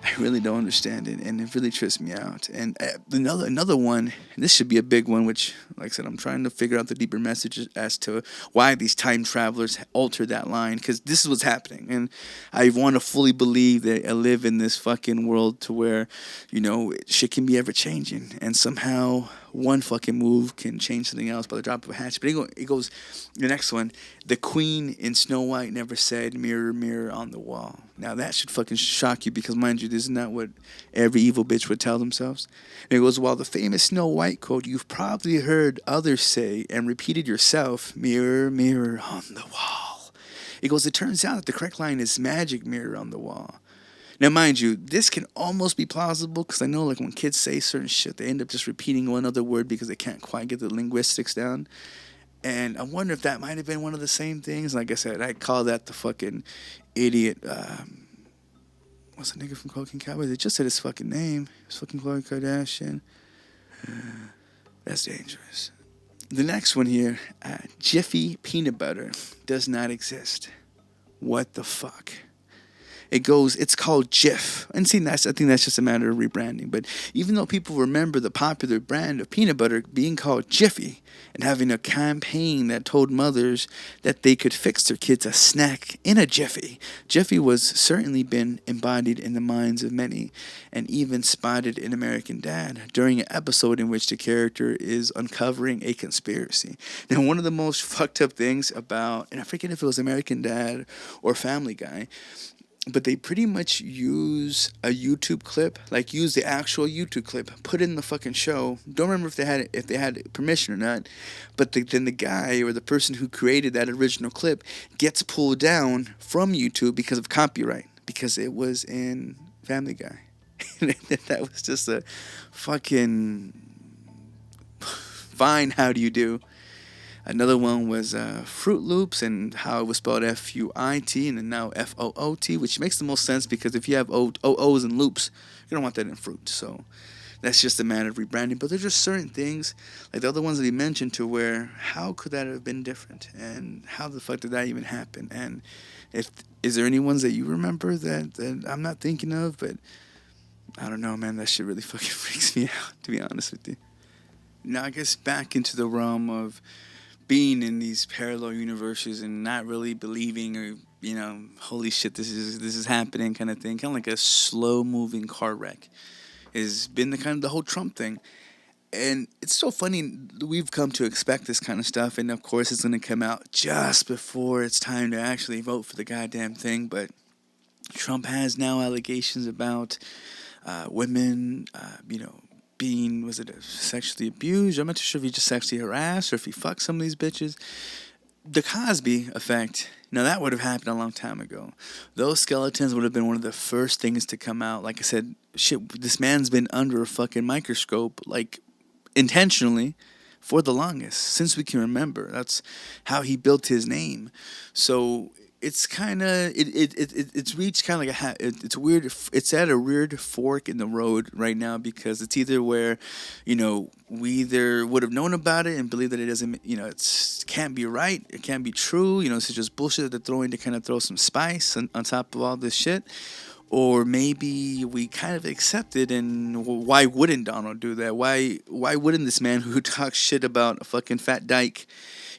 I really don't understand it, and it really trips me out. And another one, and this should be a big one, which, like I said, I'm trying to figure out the deeper message as to why these time travelers altered that line, because this is what's happening. And I want to fully believe that I live in this fucking world to where, you know, shit can be ever-changing, and somehow one fucking move can change something else by the drop of a hatch. But it goes, the next one, the queen in Snow White never said, mirror, mirror on the wall. Now that should fucking shock you because, mind you, this is not what every evil bitch would tell themselves. And it goes, while the famous Snow White quote you've probably heard others say and repeated yourself, mirror, mirror on the wall. It goes, it turns out that the correct line is magic mirror on the wall. Now, mind you, this can almost be plausible because I know, like, when kids say certain shit, they end up just repeating one other word because they can't quite get the linguistics down. And I wonder if that might have been one of the same things. Like I said, I call that the fucking idiot. What's the nigga from Cocaine Cowboys? They just said his fucking name. It was fucking Khloe Kardashian. That's dangerous. The next one here, Jiffy peanut butter does not exist. What the fuck? It goes, it's called Jif. And see, I think that's just a matter of rebranding. But even though people remember the popular brand of peanut butter being called Jiffy and having a campaign that told mothers that they could fix their kids a snack in a Jiffy, Jiffy was certainly been embodied in the minds of many and even spotted in American Dad during an episode in which the character is uncovering a conspiracy. Now, one of the most fucked up things about, and I forget if it was American Dad or Family Guy, but they pretty much use a YouTube clip, like use the actual YouTube clip, put it in the fucking show. Don't remember if they had permission or not, but then the guy or the person who created that original clip gets pulled down from YouTube because of copyright, because it was in Family Guy. That was just a fucking fine how do you do. Another one was Fruit Loops and how it was spelled F-U-I-T and then now F-O-O-T, which makes the most sense because if you have O-O's and loops, you don't want that in fruit. So that's just a matter of rebranding. But there's just certain things, like the other ones that he mentioned, to where how could that have been different? And how the fuck did that even happen? And is there any ones that you remember that I'm not thinking of? But I don't know, man. That shit really fucking freaks me out, to be honest with you. Now, I guess back into the realm of being in these parallel universes and not really believing or, you know, holy shit, this is happening kind of thing. Kind of like a slow-moving car wreck has been the whole Trump thing. And it's so funny, we've come to expect this kind of stuff, and of course it's going to come out just before it's time to actually vote for the goddamn thing. But Trump has now allegations about women, being, was it sexually abused? I'm not too sure if he just sexually harassed or if he fucked some of these bitches. The Cosby effect, now that would have happened a long time ago. Those skeletons would have been one of the first things to come out. Like I said, shit, this man's been under a fucking microscope, like, intentionally for the longest, since we can remember. That's how he built his name. So it's kind of it's reached kind of like it's weird. It's at a weird fork in the road right now because it's either where, you know, we either would have known about it and believe that it doesn't, you know, it can't be right, it can't be true, you know, it's just bullshit that they're throwing to kind of throw some spice on top of all this shit. Or maybe we kind of accept it, and why wouldn't Donald do that? Why wouldn't this man who talks shit about a fucking fat dyke,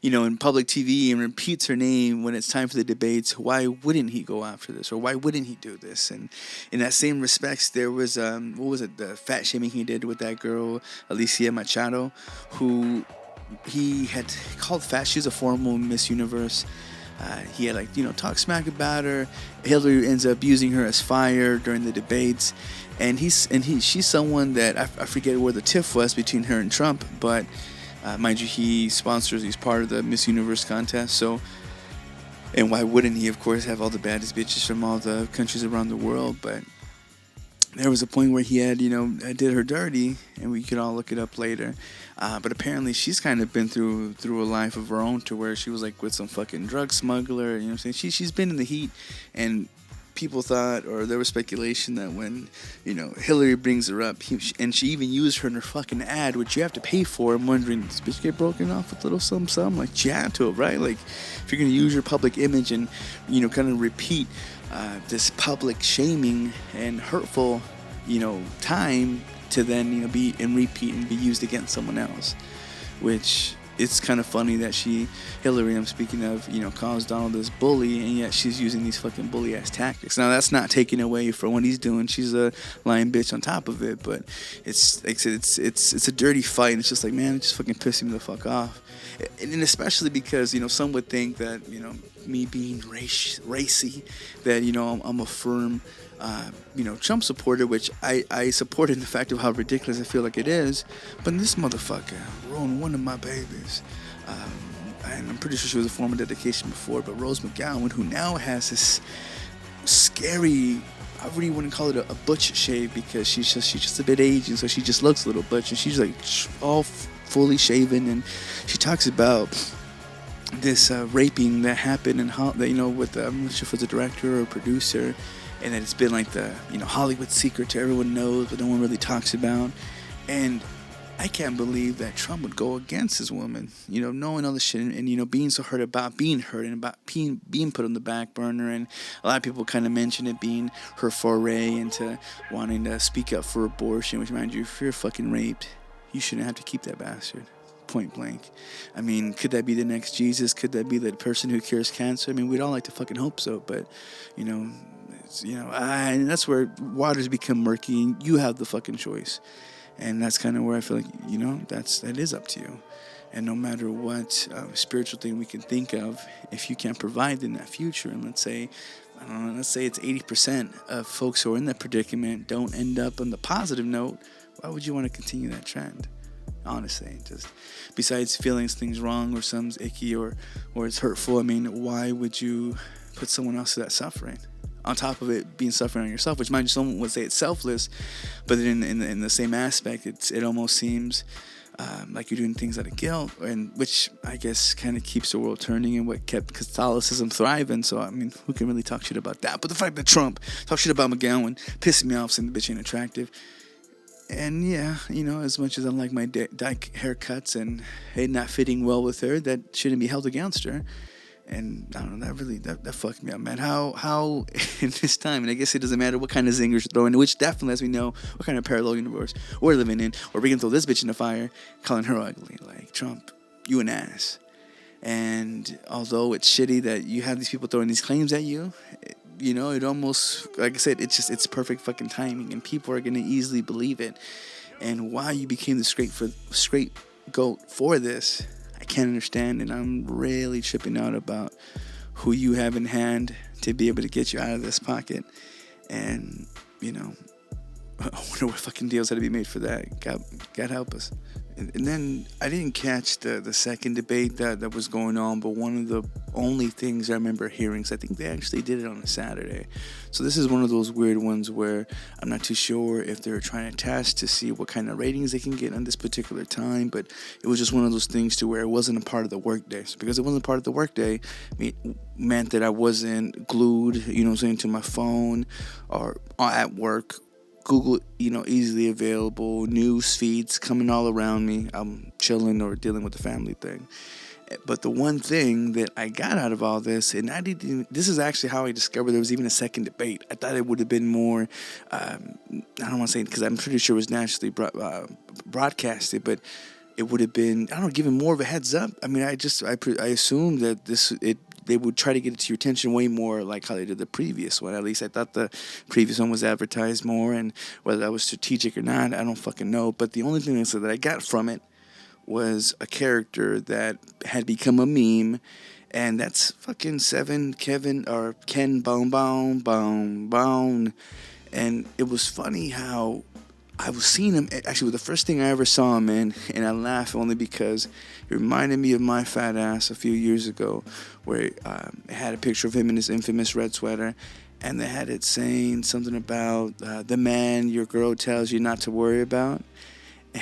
in public TV and repeats her name when it's time for the debates, why wouldn't he go after this, or why wouldn't he do this? And in that same respects, there was what was it, the fat shaming he did with that girl Alicia Machado, who he had called fat. She's a former Miss Universe. He had talk smack about her. Hillary ends up using her as fire during the debates, and she's someone that I forget where the tiff was between her and Trump, but mind you, he's part of the Miss Universe contest. So, and why wouldn't he, of course, have all the baddest bitches from all the countries around the world? But there was a point where he had, did her dirty, and we could all look it up later. But apparently she's kind of been through a life of her own, to where she was like with some fucking drug smuggler. You know what I'm saying? She's been in the heat, and people thought, or there was speculation that when, Hillary brings her up, and she even used her in her fucking ad, which you have to pay for. I'm wondering, does this bitch get broken off with a little something? Like, you have to, right? Like, if you're going to use your public image and, kind of repeat this public shaming and hurtful, time to then, be and repeat and be used against someone else, which it's kind of funny that Hillary, I'm speaking of, calls Donald this bully, and yet she's using these fucking bully ass tactics. Now that's not taking away from what he's doing. She's a lying bitch on top of it, but it's like I said, it's a dirty fight, and it's just like, man, it just fucking pissing me the fuck off. And especially because, some would think that, me being racy, that, I'm a firm, Trump supporter, which I support in the fact of how ridiculous I feel like it is. But this motherfucker ruined one of my babies. And I'm pretty sure she was a former dedication before, but Rose McGowan, who now has this scary, I really wouldn't call it a butch shave, because she's just a bit aged, so she just looks a little butch, and she's like all fully shaven, and she talks about this raping that happened and how that, with I'm not sure if it was a director or a producer, and that it's been like the Hollywood secret to everyone knows, but no one really talks about. And I can't believe that Trump would go against his woman, knowing all this shit, and being so hurt about being hurt and about being put on the back burner. And a lot of people kind of mention it being her foray into wanting to speak up for abortion, which, mind you, if you're fucking raped, you shouldn't have to keep that bastard. Point blank. I mean, could that be the next Jesus? Could that be the person who cures cancer? I mean, we'd all like to fucking hope so, but and that's where waters become murky, and you have the fucking choice. And that's kind of where I feel like, that is up to you. And no matter what spiritual thing we can think of, if you can't provide in that future, and let's say it's 80% of folks who are in that predicament don't end up on the positive note, why would you want to continue that trend? Honestly, just besides feeling things wrong or something's icky or it's hurtful, I mean, why would you put someone else to that suffering? On top of it being suffering on yourself, which, mind you, someone would say it's selfless, but in the same aspect, it almost seems like you're doing things out of guilt, and which I guess kind of keeps the world turning and what kept Catholicism thriving. So I mean, who can really talk shit about that? But the fact that Trump talks shit about McGowan pissing me off, saying the bitch ain't attractive. And yeah, as much as I like my dyke haircuts and it not fitting well with her, that shouldn't be held against her. And I don't know, that fucked me up, man. How in this time, and I guess it doesn't matter what kind of zingers you're throwing, which definitely, as we know, what kind of parallel universe we're living in, or we can throw this bitch in the fire, calling her ugly. Like, Trump, you an ass. And although it's shitty that you have these people throwing these claims at you, it almost, like I said, it's perfect fucking timing, and people are going to easily believe it. And why you became the scapegoat for this, I can't understand, and I'm really tripping out about who you have in hand to be able to get you out of this pocket. And, I wonder what fucking deals had to be made for that. God help us. And then I didn't catch the second debate that was going on, but one of the only things I remember hearing, so I think they actually did it on a Saturday. So this is one of those weird ones where I'm not too sure if they're trying to test to see what kind of ratings they can get on this particular time, but it was just one of those things to where it wasn't a part of the workday. So because it wasn't part of the workday, it meant that I wasn't glued, to my phone or at work. Google, easily available, news feeds coming all around me. I'm chilling or dealing with the family thing. But the one thing that I got out of all this, and this is actually how I discovered there was even a second debate. I thought it would have been more, I don't want to say it because I'm pretty sure it was nationally broadcasted, but it would have been, I don't know, given more of a heads up. I mean, I assumed that they would try to get it to your attention way more like how they did the previous one. At least I thought the previous one was advertised more, and whether that was strategic or not, I don't fucking know. But the only thing that I got from it was a character that had become a meme, and that's fucking Ken Bone. And it was funny how I was seeing him, actually, the first thing I ever saw him in, and I laugh only because it reminded me of my fat ass a few years ago, where it had a picture of him in his infamous red sweater, and they had it saying something about the man your girl tells you not to worry about.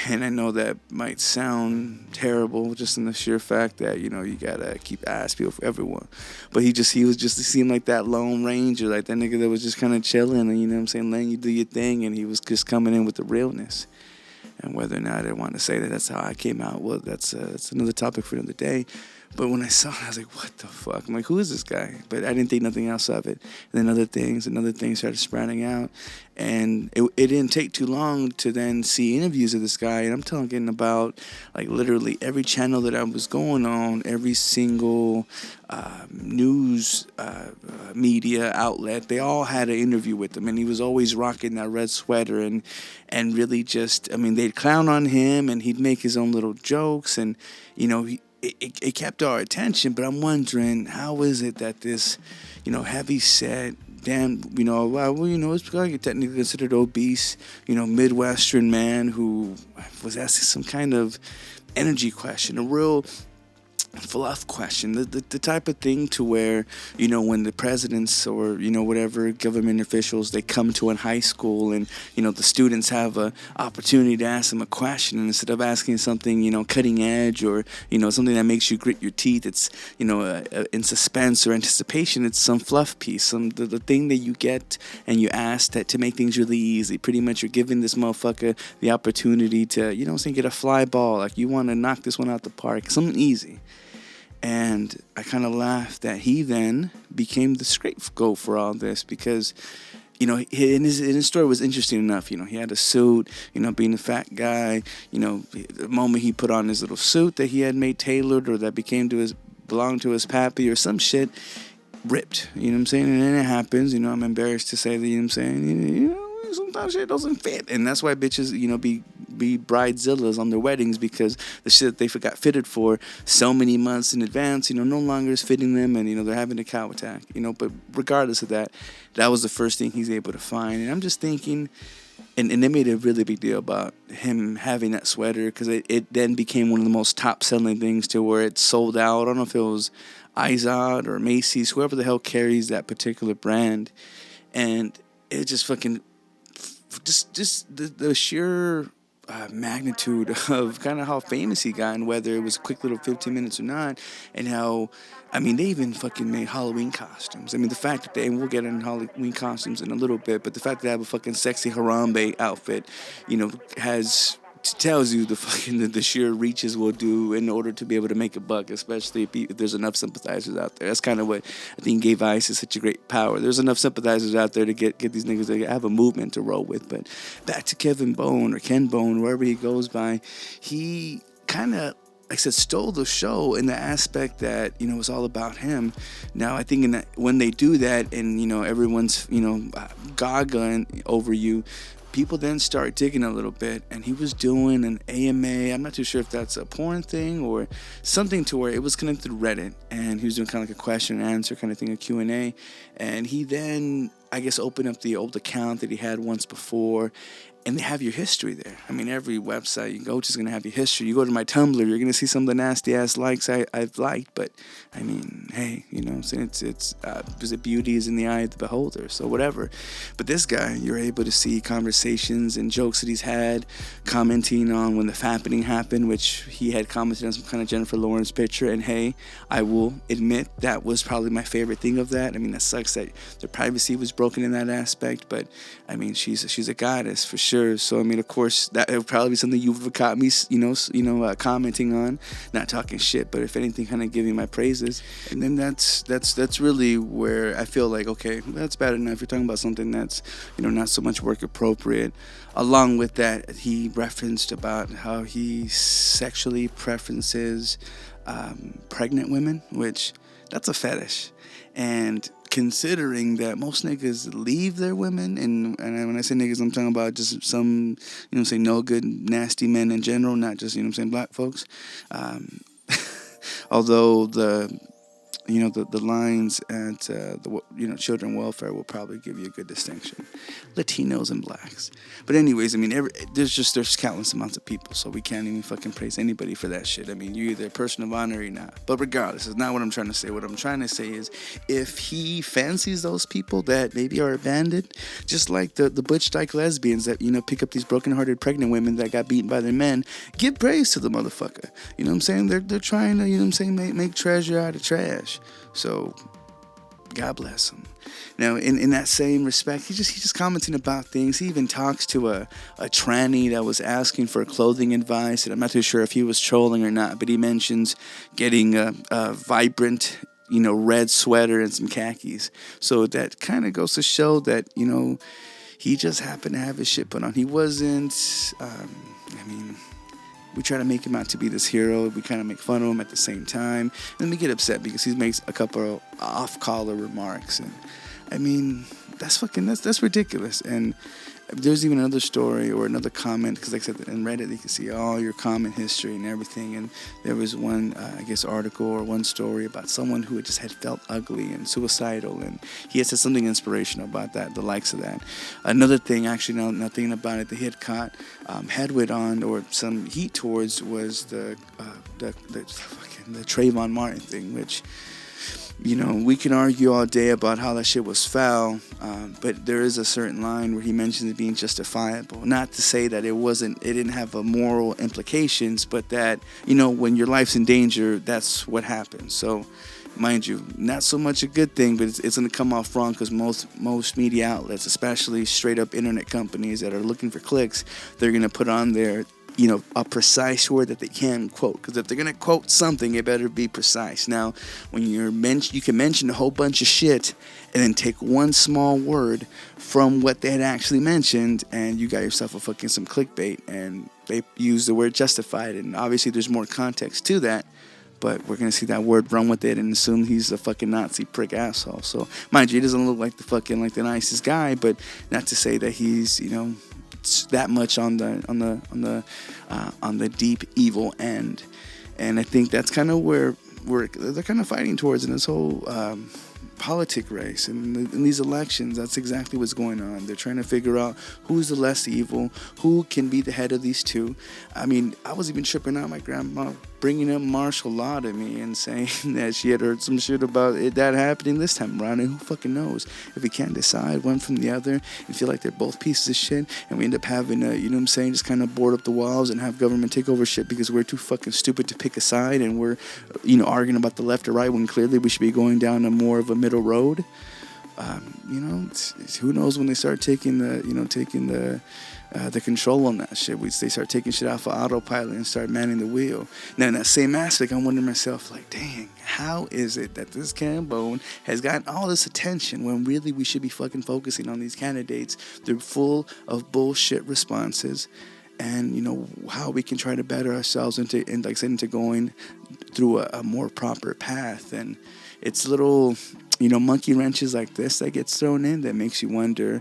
And I know that might sound terrible, just in the sheer fact that, you know, you gotta keep ass people for everyone. But he seemed like that Lone Ranger, like that nigga that was just kind of chilling, and, you know what I'm saying, letting you do your thing, and he was just coming in with the realness. And whether or not I want to say that that's how I came out, well, that's another topic for another day. But when I saw it, I was like, what the fuck? I'm like, who is this guy? But I didn't think nothing else of it. And then other things started sprouting out. And it didn't take too long to then see interviews of this guy. And I'm talking about, like, literally every channel that I was going on, every single news media outlet, they all had an interview with him. And he was always rocking that red sweater and really just, I mean, they'd clown on him and he'd make his own little jokes. And, you know, it kept our attention, but I'm wondering, how is it that this, you know, heavy set, damn, you know, well, you know, it's technically considered obese, you know, Midwestern man who was asking some kind of energy question, a real fluff question, the type of thing to where, you know, when the presidents or, you know, whatever government officials, they come to a high school and, you know, the students have a opportunity to ask them a question, and instead of asking something, you know, cutting edge or, you know, something that makes you grit your teeth, it's, you know, in suspense or anticipation, it's some fluff piece, the thing that you get and you ask that to make things really easy. Pretty much you're giving this motherfucker the opportunity to, you know what I'm saying, get a fly ball, like you want to knock this one out the park, something easy. And I kind of laughed that he then became the scapegoat for all this because, you know, in his story was interesting enough. You know, he had a suit, you know, being a fat guy, you know, the moment he put on his little suit that he had made tailored or that belonged to his pappy or some shit, ripped, you know what I'm saying? And then it happens, you know, I'm embarrassed to say that, you know what I'm saying, you know, sometimes shit doesn't fit, and that's why bitches, you know, be bridezillas on their weddings, because the shit that they got fitted for so many months in advance, you know, no longer is fitting them, and, you know, they're having a cow attack, you know. But regardless of that, that was the first thing he's able to find, and I'm just thinking, and they made a really big deal about him having that sweater, because it then became one of the most top-selling things to where it sold out. I don't know if it was Izod or Macy's, whoever the hell carries that particular brand, and it just fucking just the sheer magnitude of kind of how famous he got, and whether it was a quick little 15 minutes or not, and how, I mean, they even fucking made Halloween costumes. I mean, the fact that and we'll get into Halloween costumes in a little bit, but the fact that they have a fucking sexy Harambe outfit, you know, tells you the sheer reaches will do in order to be able to make a buck, especially if there's enough sympathizers out there. That's kind of what I think gave ISIS such a great power. There's enough sympathizers out there to get these niggas to have a movement to roll with. But back to Kevin Bone or Ken Bone, wherever he goes by, he kind of, like I said, stole the show in the aspect that, you know, it's all about him. Now, I think when they do that and, you know, everyone's, you know, gaga over you, people then start digging a little bit, and he was doing an AMA. I'm not too sure if that's a porn thing or something, to where it was connected to Reddit, and he was doing kind of like a question and answer kind of thing, a Q&A, and he then, I guess, opened up the old account that he had once before, and they have your history there. I mean, every website you go to is going to have your history. You go to my Tumblr, you're going to see some of the nasty-ass likes I've liked. But, I mean, hey, you know what I'm saying? It's because beauty is in the eye of the beholder, so whatever. But this guy, you're able to see conversations and jokes that he's had, commenting on when the fappening happened, which he had commented on some kind of Jennifer Lawrence picture. And, hey, I will admit that was probably my favorite thing of that. I mean, that sucks that their privacy was broken in that aspect, but I mean, she's a goddess for sure. So I mean, of course, that would probably be something you would have caught me, commenting on, not talking shit, but if anything, kind of giving my praises. And then that's really where I feel like, okay, that's bad enough. You're talking about something that's, not so much work appropriate. Along with that, he referenced about how he sexually preferences pregnant women, which that's a fetish. And considering that most niggas leave their women, and when I say niggas, I'm talking about just some, no good, nasty men in general, not just, black folks. Although the lines at the children welfare will probably give you a good distinction, Latinos and blacks. But anyways, I mean, there's countless amounts of people, so we can't even fucking praise anybody for that shit. I mean, you're either a person of honor or not. But regardless, it's not what I'm trying to say. What I'm trying to say is, if he fancies those people that maybe are abandoned, just like the butch dyke lesbians that pick up these broken-hearted pregnant women that got beaten by their men, give praise to the motherfucker. You know what I'm saying? They're trying to make treasure out of trash. So God bless him. Now, in that same respect, he's just commenting about things. He even talks to a tranny that was asking for clothing advice, and I'm not too sure if he was trolling or not, but he mentions getting a vibrant, red sweater and some khakis. So that kind of goes to show that, he just happened to have his shit put on. He wasn't, we try to make him out to be this hero. We kind of make fun of him at the same time. And then we get upset because he makes a couple of off-color remarks. And, I mean, that's ridiculous. And there's even another story or another comment, because like I said, in Reddit, you can see all your comment history and everything. And there was one, article or one story about someone who just had felt ugly and suicidal. And he had said something inspirational about that, the likes of that. Another thing, actually, now thinking about it, that he had caught headwind on or some heat towards was the Trayvon Martin thing, which, we can argue all day about how that shit was foul, but there is a certain line where he mentions it being justifiable. Not to say that it didn't have a moral implications, but that, when your life's in danger, that's what happens. So, mind you, not so much a good thing, but it's going to come off wrong because most media outlets, especially straight up internet companies that are looking for clicks, they're going to put on there a precise word that they can quote. Because if they're going to quote something, it better be precise. Now, when you can mention a whole bunch of shit and then take one small word from what they had actually mentioned, and you got yourself some clickbait, and they use the word justified. And obviously there's more context to that, but we're going to see that word run with it and assume he's a fucking Nazi prick asshole. So, mind you, he doesn't look like the nicest guy, but not to say that he's, that much on the deep evil end. And I think that's kind of where they're kind of fighting towards in this whole politic race and in these elections. That's exactly what's going on. They're trying to figure out who's the less evil, who can be the head of these two. I mean, I was even tripping out my grandma bringing up martial law to me and saying that she had heard some shit about that happening this time around, and who fucking knows if we can't decide one from the other and feel like they're both pieces of shit, and we end up having just kind of board up the walls and have government take over shit because we're too fucking stupid to pick a side, and we're arguing about the left or right when clearly we should be going down a more of a middle road. Who knows when they start taking the control on that shit. They start taking shit off of autopilot and start manning the wheel. Now, in that same aspect, I'm wondering myself, like, dang, how is it that this Cambone has gotten all this attention when really we should be fucking focusing on these candidates? They're full of bullshit responses, and how we can try to better ourselves into going through a more proper path. And it's little monkey wrenches like this that gets thrown in that makes you wonder,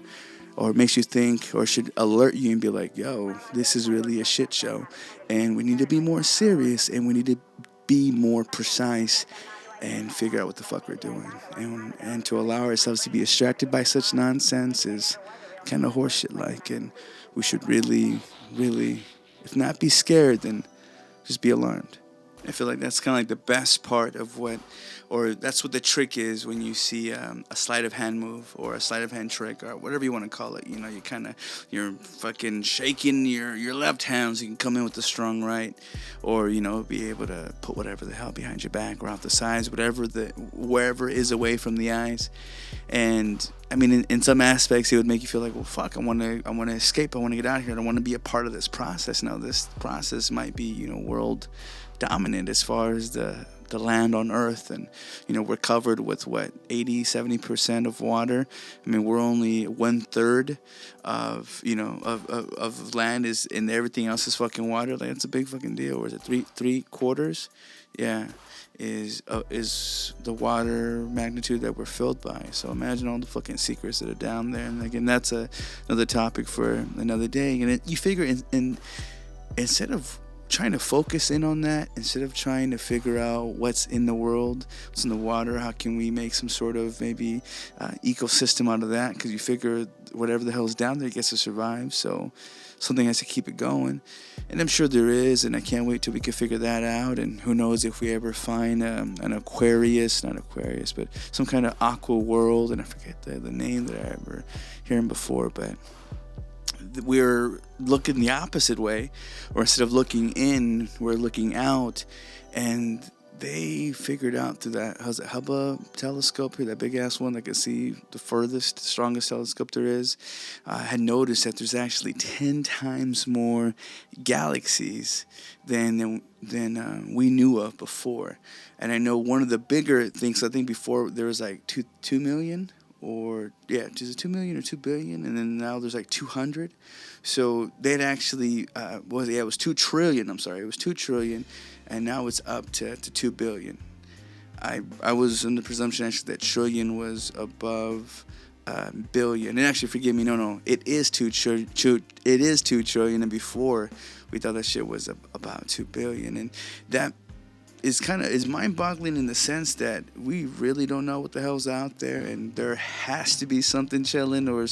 or makes you think, or should alert you and be like, yo, this is really a shit show, and we need to be more serious, and we need to be more precise and figure out what the fuck we're doing. And to allow ourselves to be distracted by such nonsense is kind of horseshit-like, and we should really, really, if not be scared, then just be alarmed. I feel like that's kind of like the best part of that's what the trick is when you see a sleight of hand move or a sleight of hand trick or whatever you want to call it. You're fucking shaking your left hand so you can come in with the strong right, or be able to put whatever the hell behind your back or off the sides, wherever is away from the eyes. And I mean, in some aspects, it would make you feel like, well, fuck, I want to escape. I want to get out of here. I want to be a part of this process. Now, this process might be, world dominant as far as the land on Earth, and we're covered with 80-70% of water. I mean, we're only 1/3 of land is, and everything else is fucking water. Like, it's a big fucking deal. Or is it 3/4? Yeah. Is the water magnitude that we're filled by. So imagine all the fucking secrets that are down there. And again, that's another topic for another day. And you figure instead of trying to focus in on that, instead of trying to figure out what's in the world, what's in the water, how can we make some sort of maybe ecosystem out of that? Because you figure whatever the hell's down there gets to survive. So something has to keep it going. And I'm sure there is, and I can't wait till we can figure that out. And who knows if we ever find not Aquarius, but some kind of aqua world. And I forget the name that I ever heard before, but we're looking the opposite way, or instead of looking in, we're looking out. And they figured out through that, how's it, Hubble telescope here, that big ass one that can see the furthest, strongest telescope there is, had noticed that there's actually 10 times more galaxies than we knew of before. And I know one of the bigger things, I think before there was like 2 million, or is it 2 million or 2 billion, and then now there's like 200. So they'd actually it was 2 trillion. I'm sorry, it was 2 trillion, and now it's up to 2 billion. I was in the presumption actually that trillion was above billion. And actually, forgive me, no, it is 2 trillion, and before we thought that shit was about 2 billion, and that is mind-boggling in the sense that we really don't know what the hell's out there, and there has to be something chilling, or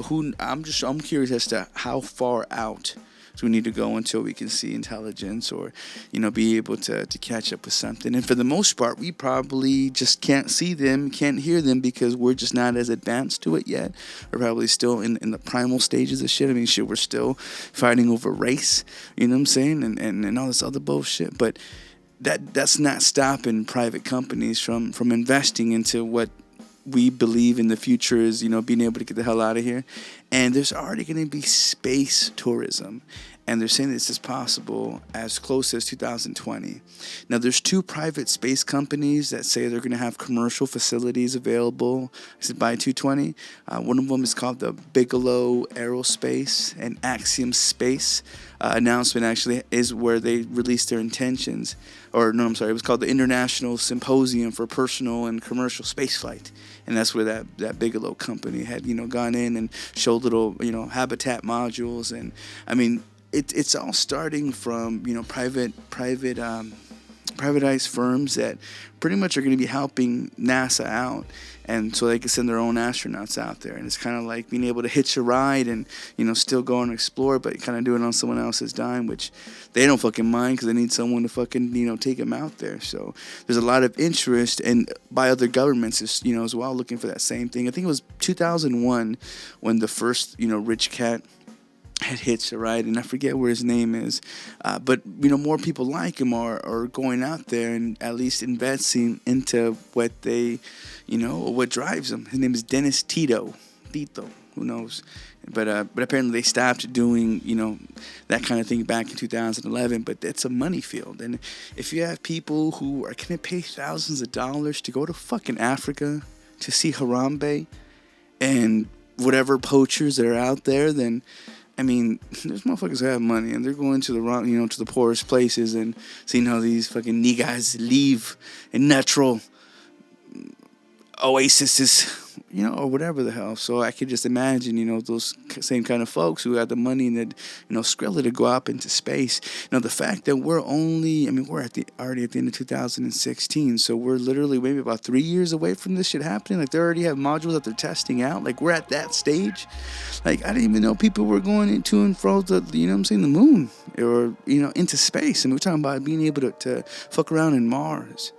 who. I'm curious as to how far out do we need to go until we can see intelligence, or be able to catch up with something. And for the most part, we probably just can't see them, can't hear them, because we're just not as advanced to it yet. We're probably still in the primal stages of shit. I mean, shit, we're still fighting over race, you know what I'm saying, and all this other bullshit. But that's not stopping private companies from investing into what we believe in the future is, being able to get the hell out of here. And there's already going to be space tourism. And they're saying this is possible as close as 2020. Now, there's 2 private space companies that say they're going to have commercial facilities available by 2020. One of them is called the Bigelow Aerospace, and Axiom Space announcement actually is where they released their intentions. It was called the International Symposium for Personal and Commercial Spaceflight. And that's where that Bigelow company had, gone in and showed little, habitat modules. And I mean, it's all starting from, privatized firms that pretty much are going to be helping NASA out, and so they can send their own astronauts out there. And it's kind of like being able to hitch a ride and, still go and explore, but kind of do it on someone else's dime, which they don't fucking mind because they need someone to fucking, take them out there. So there's a lot of interest, and by other governments, as well, looking for that same thing. I think it was 2001 when the first, rich cat had hitched a ride, and I forget where his name is, but more people like him are going out there and at least investing into what they, what drives them. His name is Dennis Tito, who knows? But apparently they stopped doing that kind of thing back in 2011. But it's a money field, and if you have people who are gonna pay thousands of dollars to go to fucking Africa to see Harambe and whatever poachers that are out there, then I mean, those motherfuckers have money, and they're going to the wrong, to the poorest places, and seeing how these fucking niggas live in natural oases, or whatever the hell. So I could just imagine, those same kind of folks who have the money and that, Skrilla to go up into space. The fact that we're already at the end of 2016, so we're literally maybe about 3 years away from this shit happening. Like, they already have modules that they're testing out. Like, we're at that stage. Like, I didn't even know people were going to and fro the, the moon, or, into space. And we're talking about being able to fuck around in Mars.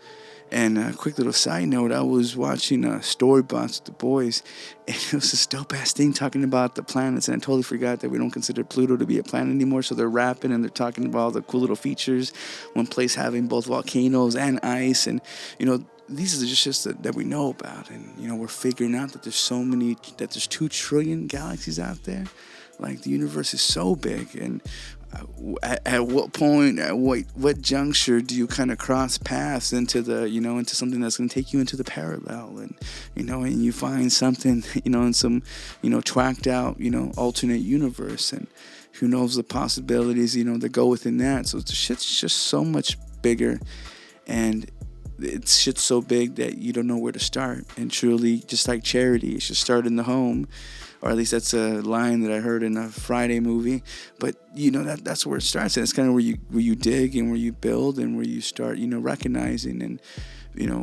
And a quick little side note, I was watching Storybots with the boys, and it was this dope-ass thing talking about the planets, and I totally forgot that we don't consider Pluto to be a planet anymore, so they're rapping, and they're talking about all the cool little features, one place having both volcanoes and ice, and, these are just that we know about, and, we're figuring out that there's 2 trillion galaxies out there. Like, the universe is so big, and at what point, at what juncture do you kind of cross paths into into something that's going to take you into the parallel, and and you find something, in some, twacked out, alternate universe, and who knows the possibilities, that go within that. So the shit's just so much bigger, and it's shit's so big that you don't know where to start. And truly, just like charity, it should start in the home. Or at least that's a line that I heard in a Friday movie. But that's where it starts, and it's kind of where you dig and where you build and where you start recognizing, and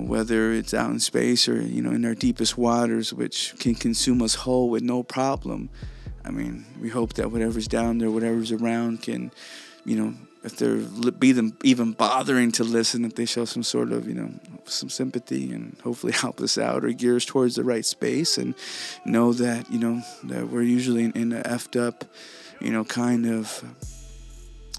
whether it's out in space or in our deepest waters, which can consume us whole with no problem. I mean, we hope that whatever's down there, whatever's around, can if they're even bothering to listen, if they show some sort of, some sympathy and hopefully help us out or gear us towards the right space, and know that, that we're usually in a effed up, kind of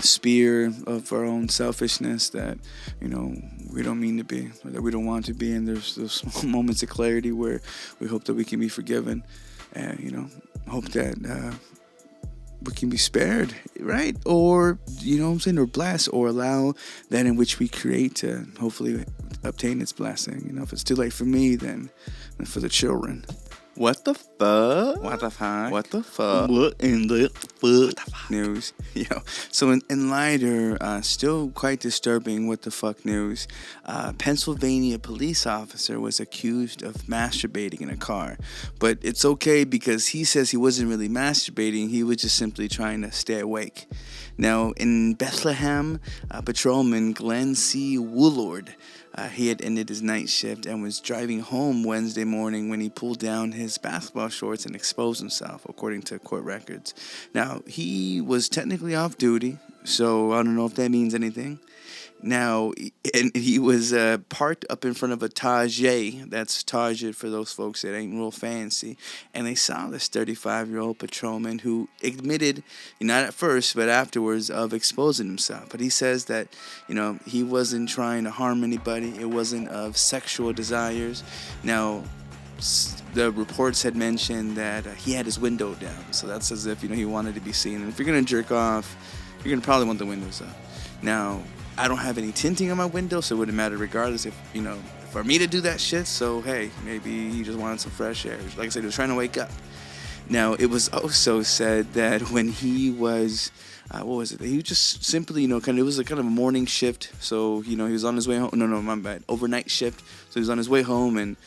sphere of our own selfishness that, we don't mean to be, or that we don't want to be. And there's those small moments of clarity where we hope that we can be forgiven, and, hope that, we can be spared, right? Or, or blessed, or allow that in which we create to hopefully obtain its blessing. If it's too late for me, then for the children. What the fuck? What the fuck? What the fuck? What in the fuck news? So in lighter, still quite disturbing what the fuck news, Pennsylvania police officer was accused of masturbating in a car. But it's okay because he says he wasn't really masturbating, he was just simply trying to stay awake. Now, in Bethlehem, patrolman Glenn C. Woolard, he had ended his night shift and was driving home Wednesday morning when he pulled down his basketball shorts and exposed himself, according to court records. Now, he was technically off duty, so I don't know if that means anything. Now, and he was parked up in front of a Target. That's Target for those folks that ain't real fancy. And they saw this 35-year-old patrolman who admitted, not at first, but afterwards, of exposing himself. But he says that, he wasn't trying to harm anybody. It wasn't of sexual desires. Now, the reports had mentioned that he had his window down. So that's as if, he wanted to be seen. And if you're going to jerk off, you're going to probably want the windows up. Now, I don't have any tinting on my window, so it wouldn't matter regardless if, for me to do that shit. So, hey, maybe he just wanted some fresh air. Like I said, he was trying to wake up. Now, it was also said that when he was, what was it? He was just simply, it was a kind of a morning shift. So, he was on his way home. No, my bad. Overnight shift. So he was on his way home, and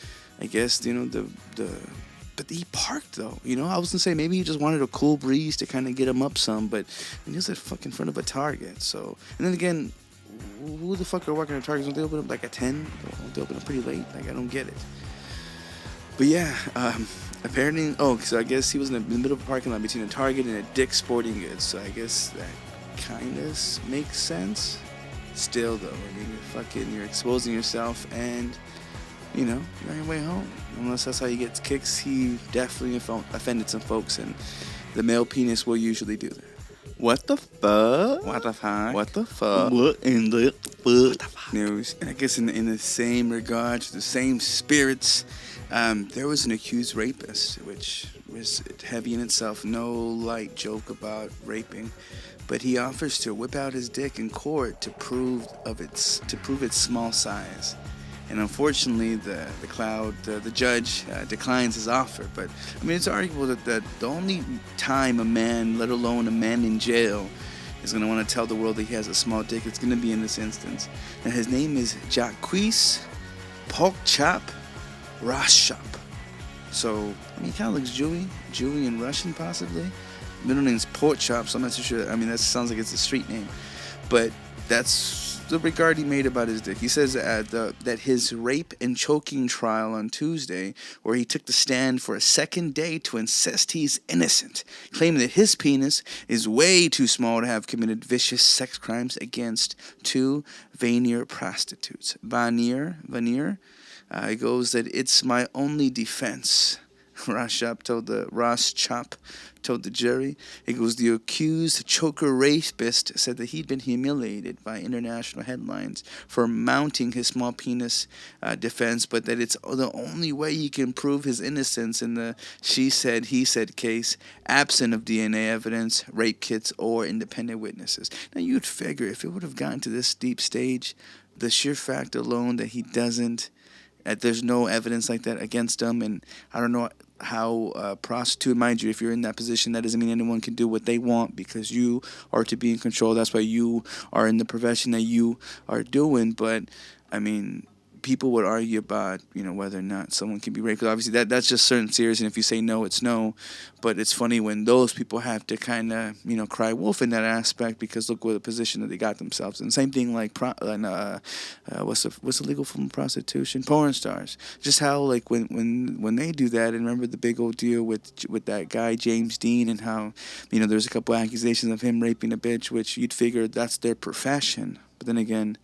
I guess, but he parked, though. I was going to say maybe he just wanted a cool breeze to kind of get him up some, but he was at fucking front of a Target. So, and then again, who the fuck are working at Target? Don't they open up like at 10? Don't they open up pretty late? Like, I don't get it. But yeah, apparently, so I guess he was in the middle of a parking lot between a Target and a Dick's Sporting Goods. So I guess that kind of makes sense. Still, though, I mean, you're exposing yourself, and, you're on your way home. Unless that's how you get kicks, he definitely offended some folks, and the male penis will usually do that. What the fuck? What the fuck? What the fuck? What in the fuck news? And I guess in the same regards, the same spirits, there was an accused rapist, which was heavy in itself. No light joke about raping, but he offers to whip out his dick in court to prove its small size. And unfortunately, the judge declines his offer. But, I mean, it's arguable that the only time a man, let alone a man in jail, is going to want to tell the world that he has a small dick, it's going to be in this instance. And his name is Jacques Porkchop Roshop. So, I mean, he kind of looks Jewy and Russian, possibly. Middle name's Porkchop, so I'm not too sure. I mean, that sounds like it's a street name. But that's the regard he made about his dick. He says that his rape and choking trial on Tuesday, where he took the stand for a second day to insist he's innocent, claiming that his penis is way too small to have committed vicious sex crimes against 2 Vanier prostitutes. Vanier, it goes that it's my only defense. Ross Chop told the jury. It goes, the accused choker rapist said that he'd been humiliated by international headlines for mounting his small penis defense, but that it's the only way he can prove his innocence in the she said, he said case, absent of DNA evidence, rape kits, or independent witnesses. Now, you'd figure if it would have gotten to this deep stage, the sheer fact alone that he doesn't, that there's no evidence like that against him, and I don't know how prostitute, mind you, if you're in that position, that doesn't mean anyone can do what they want, because you are to be in control. That's why you are in the profession that you are doing. But I mean, people would argue about, whether or not someone can be raped, because obviously that's just certain serious, and if you say no, it's no. But it's funny when those people have to kind of, cry wolf in that aspect, because look what the position that they got themselves in. Same thing like what's the legal form of prostitution? Porn stars. Just how like when they do that, and remember the big old deal with that guy James Dean, and how there's a couple accusations of him raping a bitch, which you'd figure that's their profession. But then again,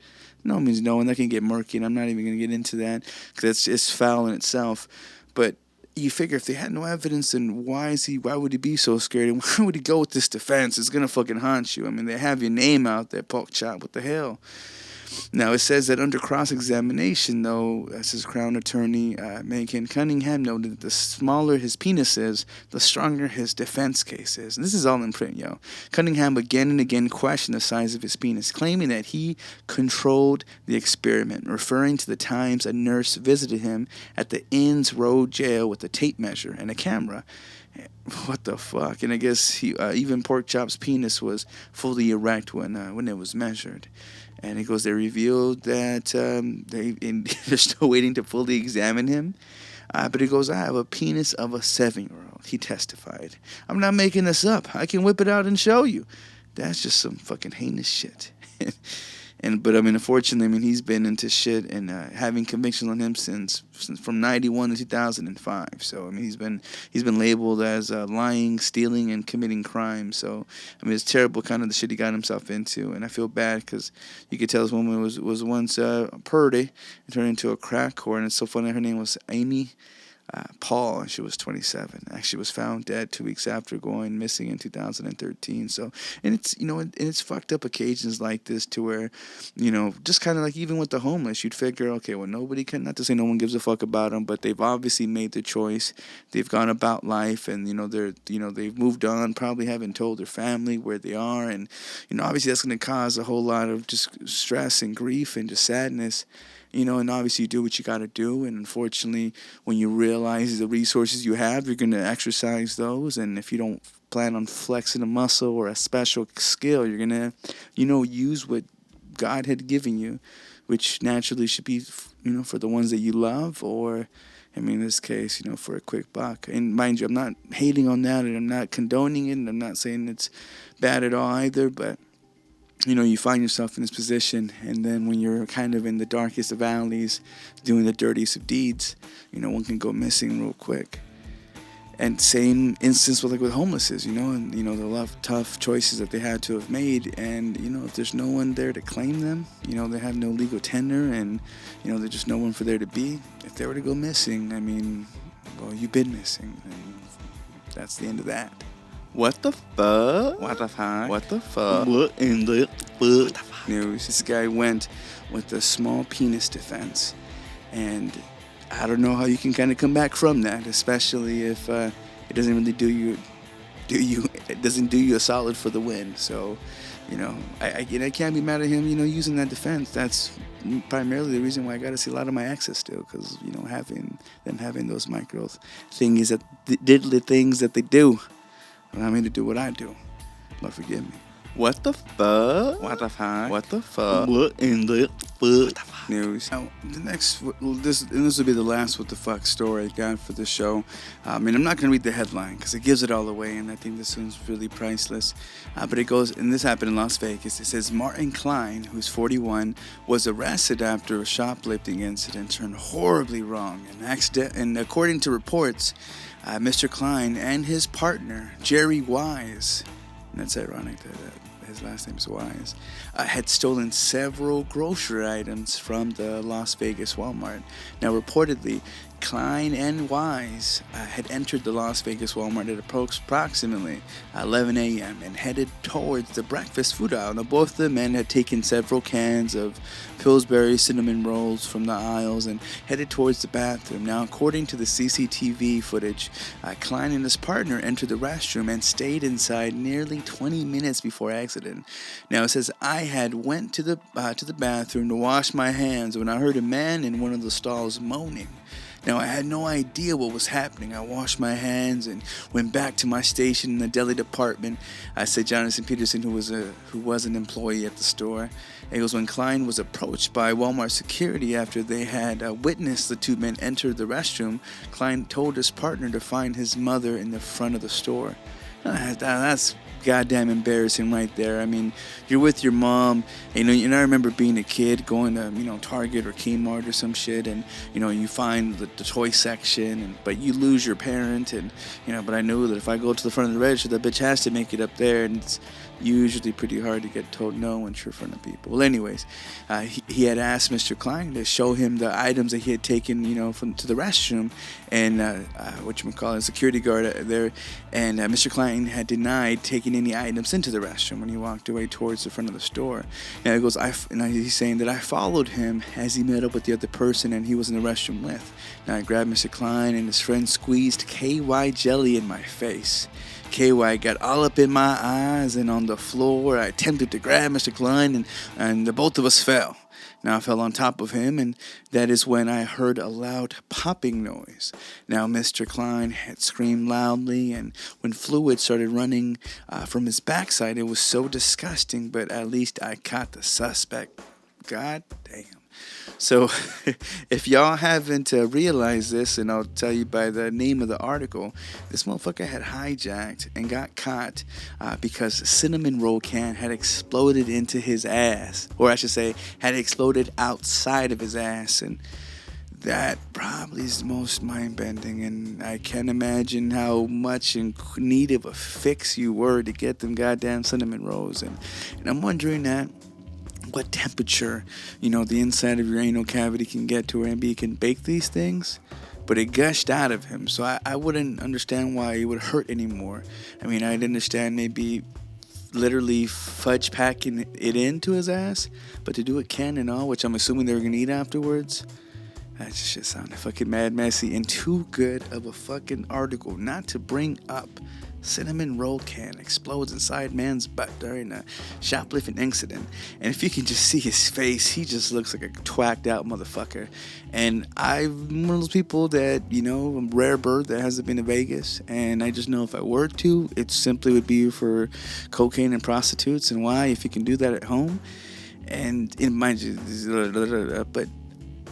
no means no, and that can get murky, and I'm not even going to get into that because it's foul in itself. But you figure if they had no evidence, then why would he be so scared, and why would he go with this defense? It's going to fucking haunt you. I mean, they have your name out there, pork chop, what the hell? Now, it says that under cross-examination, though, as his Crown Attorney, Megan Cunningham, noted that the smaller his penis is, the stronger his defense case is. And this is all in print, yo. Cunningham again and again questioned the size of his penis, claiming that he controlled the experiment, referring to the times a nurse visited him at the Inns Road jail with a tape measure and a camera. What the fuck? And I guess even Pork Chop's penis was fully erect when it was measured. And it goes, they revealed that they're still waiting to fully examine him. But it goes, I have a penis of a 7-year-old. He testified. I'm not making this up. I can whip it out and show you. That's just some fucking heinous shit. But I mean, unfortunately, he's been into shit and having convictions on him since from 91 to 2005. So I mean, he's been labeled as lying, stealing, and committing crimes. So I mean, it's terrible, kind of the shit he got himself into. And I feel bad because you could tell this woman was once purdy and turned into a crack whore. And it's so funny. Her name was Amy Paul, and she was 27. Actually was found dead 2 weeks after going missing in 2013. So, and it's, and it's fucked up occasions like this to where, just kind of like even with the homeless, you'd figure, okay, well, nobody can, not to say no one gives a fuck about them, but they've obviously made their choice. They've gone about life, and, they've moved on, probably haven't told their family where they are. And, obviously that's going to cause a whole lot of just stress and grief and just sadness. And obviously you do what you got to do. And unfortunately, when you realize the resources you have, you're going to exercise those. And if you don't plan on flexing a muscle or a special skill, you're going to, use what God had given you, which naturally should be, for the ones that you love, or, in this case, for a quick buck. And mind you, I'm not hating on that, and I'm not condoning it, and I'm not saying it's bad at all either, but you find yourself in this position, and then when you're kind of in the darkest of alleys, doing the dirtiest of deeds, one can go missing real quick. And same instance with homelesses, and the tough choices that they had to have made, and if there's no one there to claim them, they have no legal tender, and there's just no one for there to be. If they were to go missing, well, you've been missing, and that's the end of that. What the fuck? What the fuck? What the fuck? What in the fuck? News. This guy went with a small penis defense, and I don't know how you can kind of come back from that, especially if it doesn't really it doesn't do you a solid for the win. So, I can't be mad at him, using that defense. That's primarily the reason why I got to see a lot of my exes still, because having those micro things diddly things that they do. I mean, to do what I do. Lord forgive me. What the fuck? What the fuck? What the fuck? What in the fuck? News. Now, the next, this will be the last what the fuck story I got for the show. I mean, I'm not going to read the headline because it gives it all away, and I think this one's really priceless. But it goes, and this happened in Las Vegas. It says Martin Klein, who's 41, was arrested after a shoplifting incident turned horribly wrong. And according to reports, Mr. Klein and his partner, Jerry Wise, and that's ironic that his last name is Wise, had stolen several grocery items from the Las Vegas Walmart. Now, reportedly, Klein and Wise had entered the Las Vegas Walmart at approximately 11 a.m. and headed towards the breakfast food aisle. Now, both the men had taken several cans of Pillsbury cinnamon rolls from the aisles and headed towards the bathroom. Now, according to the CCTV footage, Klein and his partner entered the restroom and stayed inside nearly 20 minutes before exiting. Now, it says, I had went to the bathroom to wash my hands when I heard a man in one of the stalls moaning. Now, I had no idea what was happening. I washed my hands and went back to my station in the deli department. I said Jonathan Peterson, who was an employee at the store. It was when Klein was approached by Walmart security after they had witnessed the two men enter the restroom. Klein told his partner to find his mother in the front of the store. That's goddamn embarrassing right there. I mean, you're with your mom, and I remember being a kid going to, Target or Kmart or some shit, and, you find the toy section, but you lose your parent, and, but I know that if I go to the front of the register, that bitch has to make it up there, and it's usually pretty hard to get told no when you're in front of people. Well, anyways, he had asked Mr. Klein to show him the items that he had taken, to the restroom, and security guard there, and Mr. Klein had denied taking any items into the restroom when he walked away towards the front of the store. Now he goes, he's saying that I followed him as he met up with the other person and he was in the restroom with. Now I grabbed Mr. Klein and his friend squeezed KY jelly in my face. KY got all up in my eyes and on the floor. I attempted to grab Mr. Klein and the both of us fell. Now I fell on top of him, and that is when I heard a loud popping noise. Now Mr. Klein had screamed loudly, and when fluid started running from his backside, it was so disgusting, but at least I caught the suspect. God damn. So, if y'all haven't realized this, and I'll tell you by the name of the article, this motherfucker had hijacked and got caught because a cinnamon roll can had exploded into his ass. Or I should say, had exploded outside of his ass. And that probably is the most mind-bending. And I can't imagine how much in need of a fix you were to get them goddamn cinnamon rolls. And I'm wondering what temperature, the inside of your anal cavity can get to, where maybe you can bake these things. But it gushed out of him, so I wouldn't understand why it would hurt anymore. I mean, I'd understand maybe literally fudge packing it into his ass, but to do it can and all, which I'm assuming they were gonna eat afterwards, that just shit sounded fucking mad messy and too good of a fucking article not to bring up. Cinnamon roll can explodes inside man's butt during a shoplifting incident. And if you can just see his face, he just looks like a twacked out motherfucker. And I'm one of those people that, I'm a rare bird that hasn't been to Vegas. And I just know if I were to, it simply would be for cocaine and prostitutes. And why? If you can do that at home. And mind you, but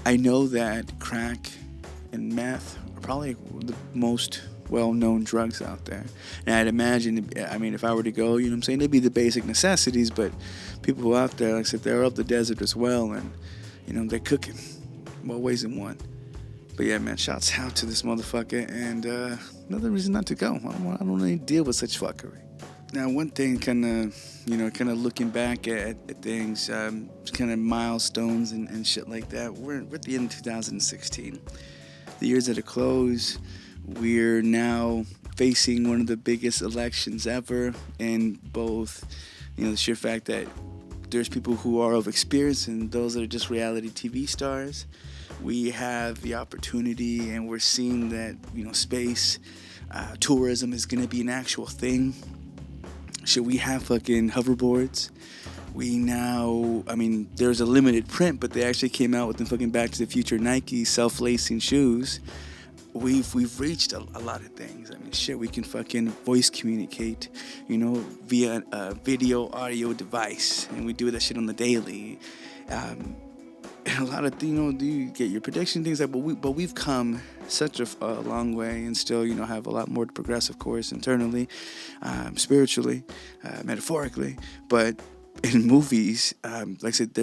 I know that crack and meth are probably the most well-known drugs out there. And I'd imagine, if I were to go, they'd be the basic necessities, but people who are out there, like I said, they're up the desert as well, and, they're cooking more ways than one. But yeah, man, shouts out to this motherfucker, and another reason not to go. I don't really deal with such fuckery. Now, one thing, kind of looking back at things, kind of milestones and shit like that, we're at the end of 2016. The years that are closed, we're now facing one of the biggest elections ever, and both, the sheer fact that there's people who are of experience and those that are just reality TV stars. We have the opportunity, and we're seeing that, space tourism is going to be an actual thing. Should we have fucking hoverboards? We now, there's a limited print, but they actually came out with the fucking Back to the Future Nike self-lacing shoes. we've reached a lot of things. I mean, shit, we can fucking voice communicate, via a video audio device, and we do that shit on the daily. And a lot of you get your prediction things like, but we've come such a long way, and still have a lot more to progress, of course, internally, spiritually, metaphorically, but in movies, like I said,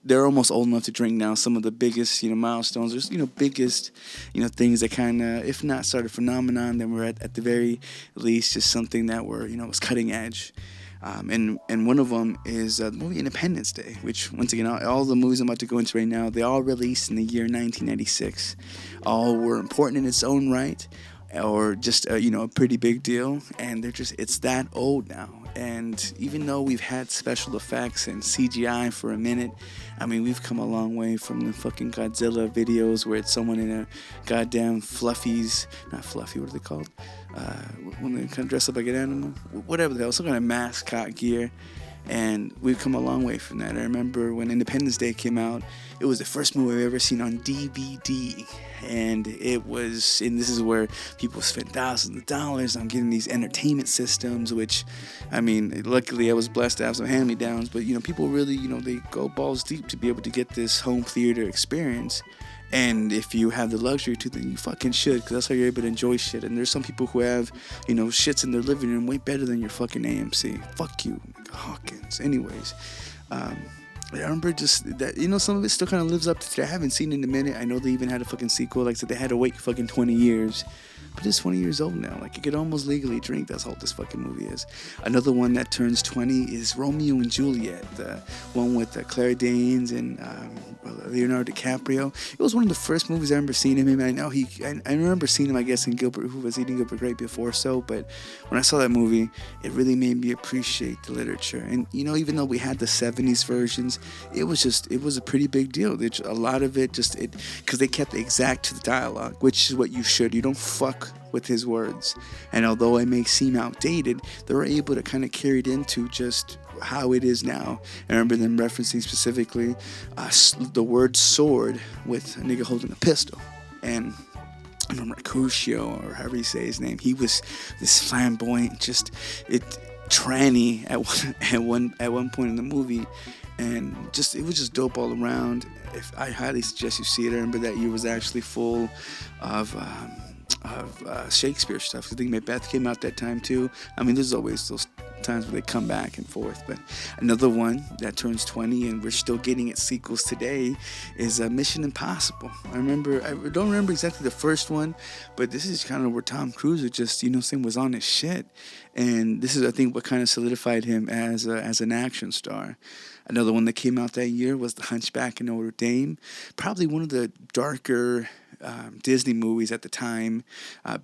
they're almost old enough to drink now. Some of the biggest, milestones, there's, biggest, things that kind of, if not started a phenomenon, then we're at the very least just something that was cutting edge. And one of them is the movie Independence Day, which, once again, all the movies I'm about to go into right now, they all released in the year 1996. All were important in its own right, or just, a pretty big deal, and it's that old now. And even though we've had special effects and CGI for a minute, I mean, we've come a long way from the fucking Godzilla videos where it's someone in a goddamn not fluffy, what are they called? When they kind of dress up like an animal? Whatever the hell, some kind of mascot gear. And we've come a long way from that. I remember when Independence Day came out, it was the first movie I've ever seen on DVD. And this is where people spent thousands of dollars on getting these entertainment systems, which, I mean, luckily I was blessed to have some hand-me-downs. But, people really, they go balls deep to be able to get this home theater experience. And if you have the luxury to, then you fucking should, because that's how you're able to enjoy shit. And there's some people who have, shits in their living room way better than your fucking AMC. Fuck you, Hawkins. Anyways, I remember just that, some of it still kind of lives up to today. I haven't seen it in a minute. I know they even had a fucking sequel. Like I said, they had to wait fucking 20 years. But it's 20 years old now. Like, you could almost legally drink. That's how old this fucking movie is. Another one that turns 20 is Romeo and Juliet, the one with Claire Danes and Leonardo DiCaprio. It was one of the first movies I remember seeing him in. I know I remember seeing him, I guess, in Gilbert, who was eating Gilbert Grape before so. But when I saw that movie, it really made me appreciate the literature. And, even though we had the 70s versions, it was a pretty big deal. A lot of it because they kept exact to the dialogue, which is what you should. You don't fuck with his words. And although it may seem outdated, they were able to kind of carry it into just how it is now. I remember them referencing specifically the word sword with a nigga holding a pistol. And I remember Crucio, or however you say his name, he was this flamboyant, tranny at one point in the movie. And it was just dope all around. I highly suggest you see it. I remember that year was actually full of Shakespeare stuff. I think Macbeth came out that time too. I mean, there's always those times where they come back and forth. But another one that turns 20 and we're still getting its sequels today is Mission Impossible. I don't remember exactly the first one, but this is kind of where Tom Cruise was on his shit. And this is, I think, what kind of solidified him as an action star. Another one that came out that year was The Hunchback of Notre Dame. Probably one of the darker Disney movies at the time.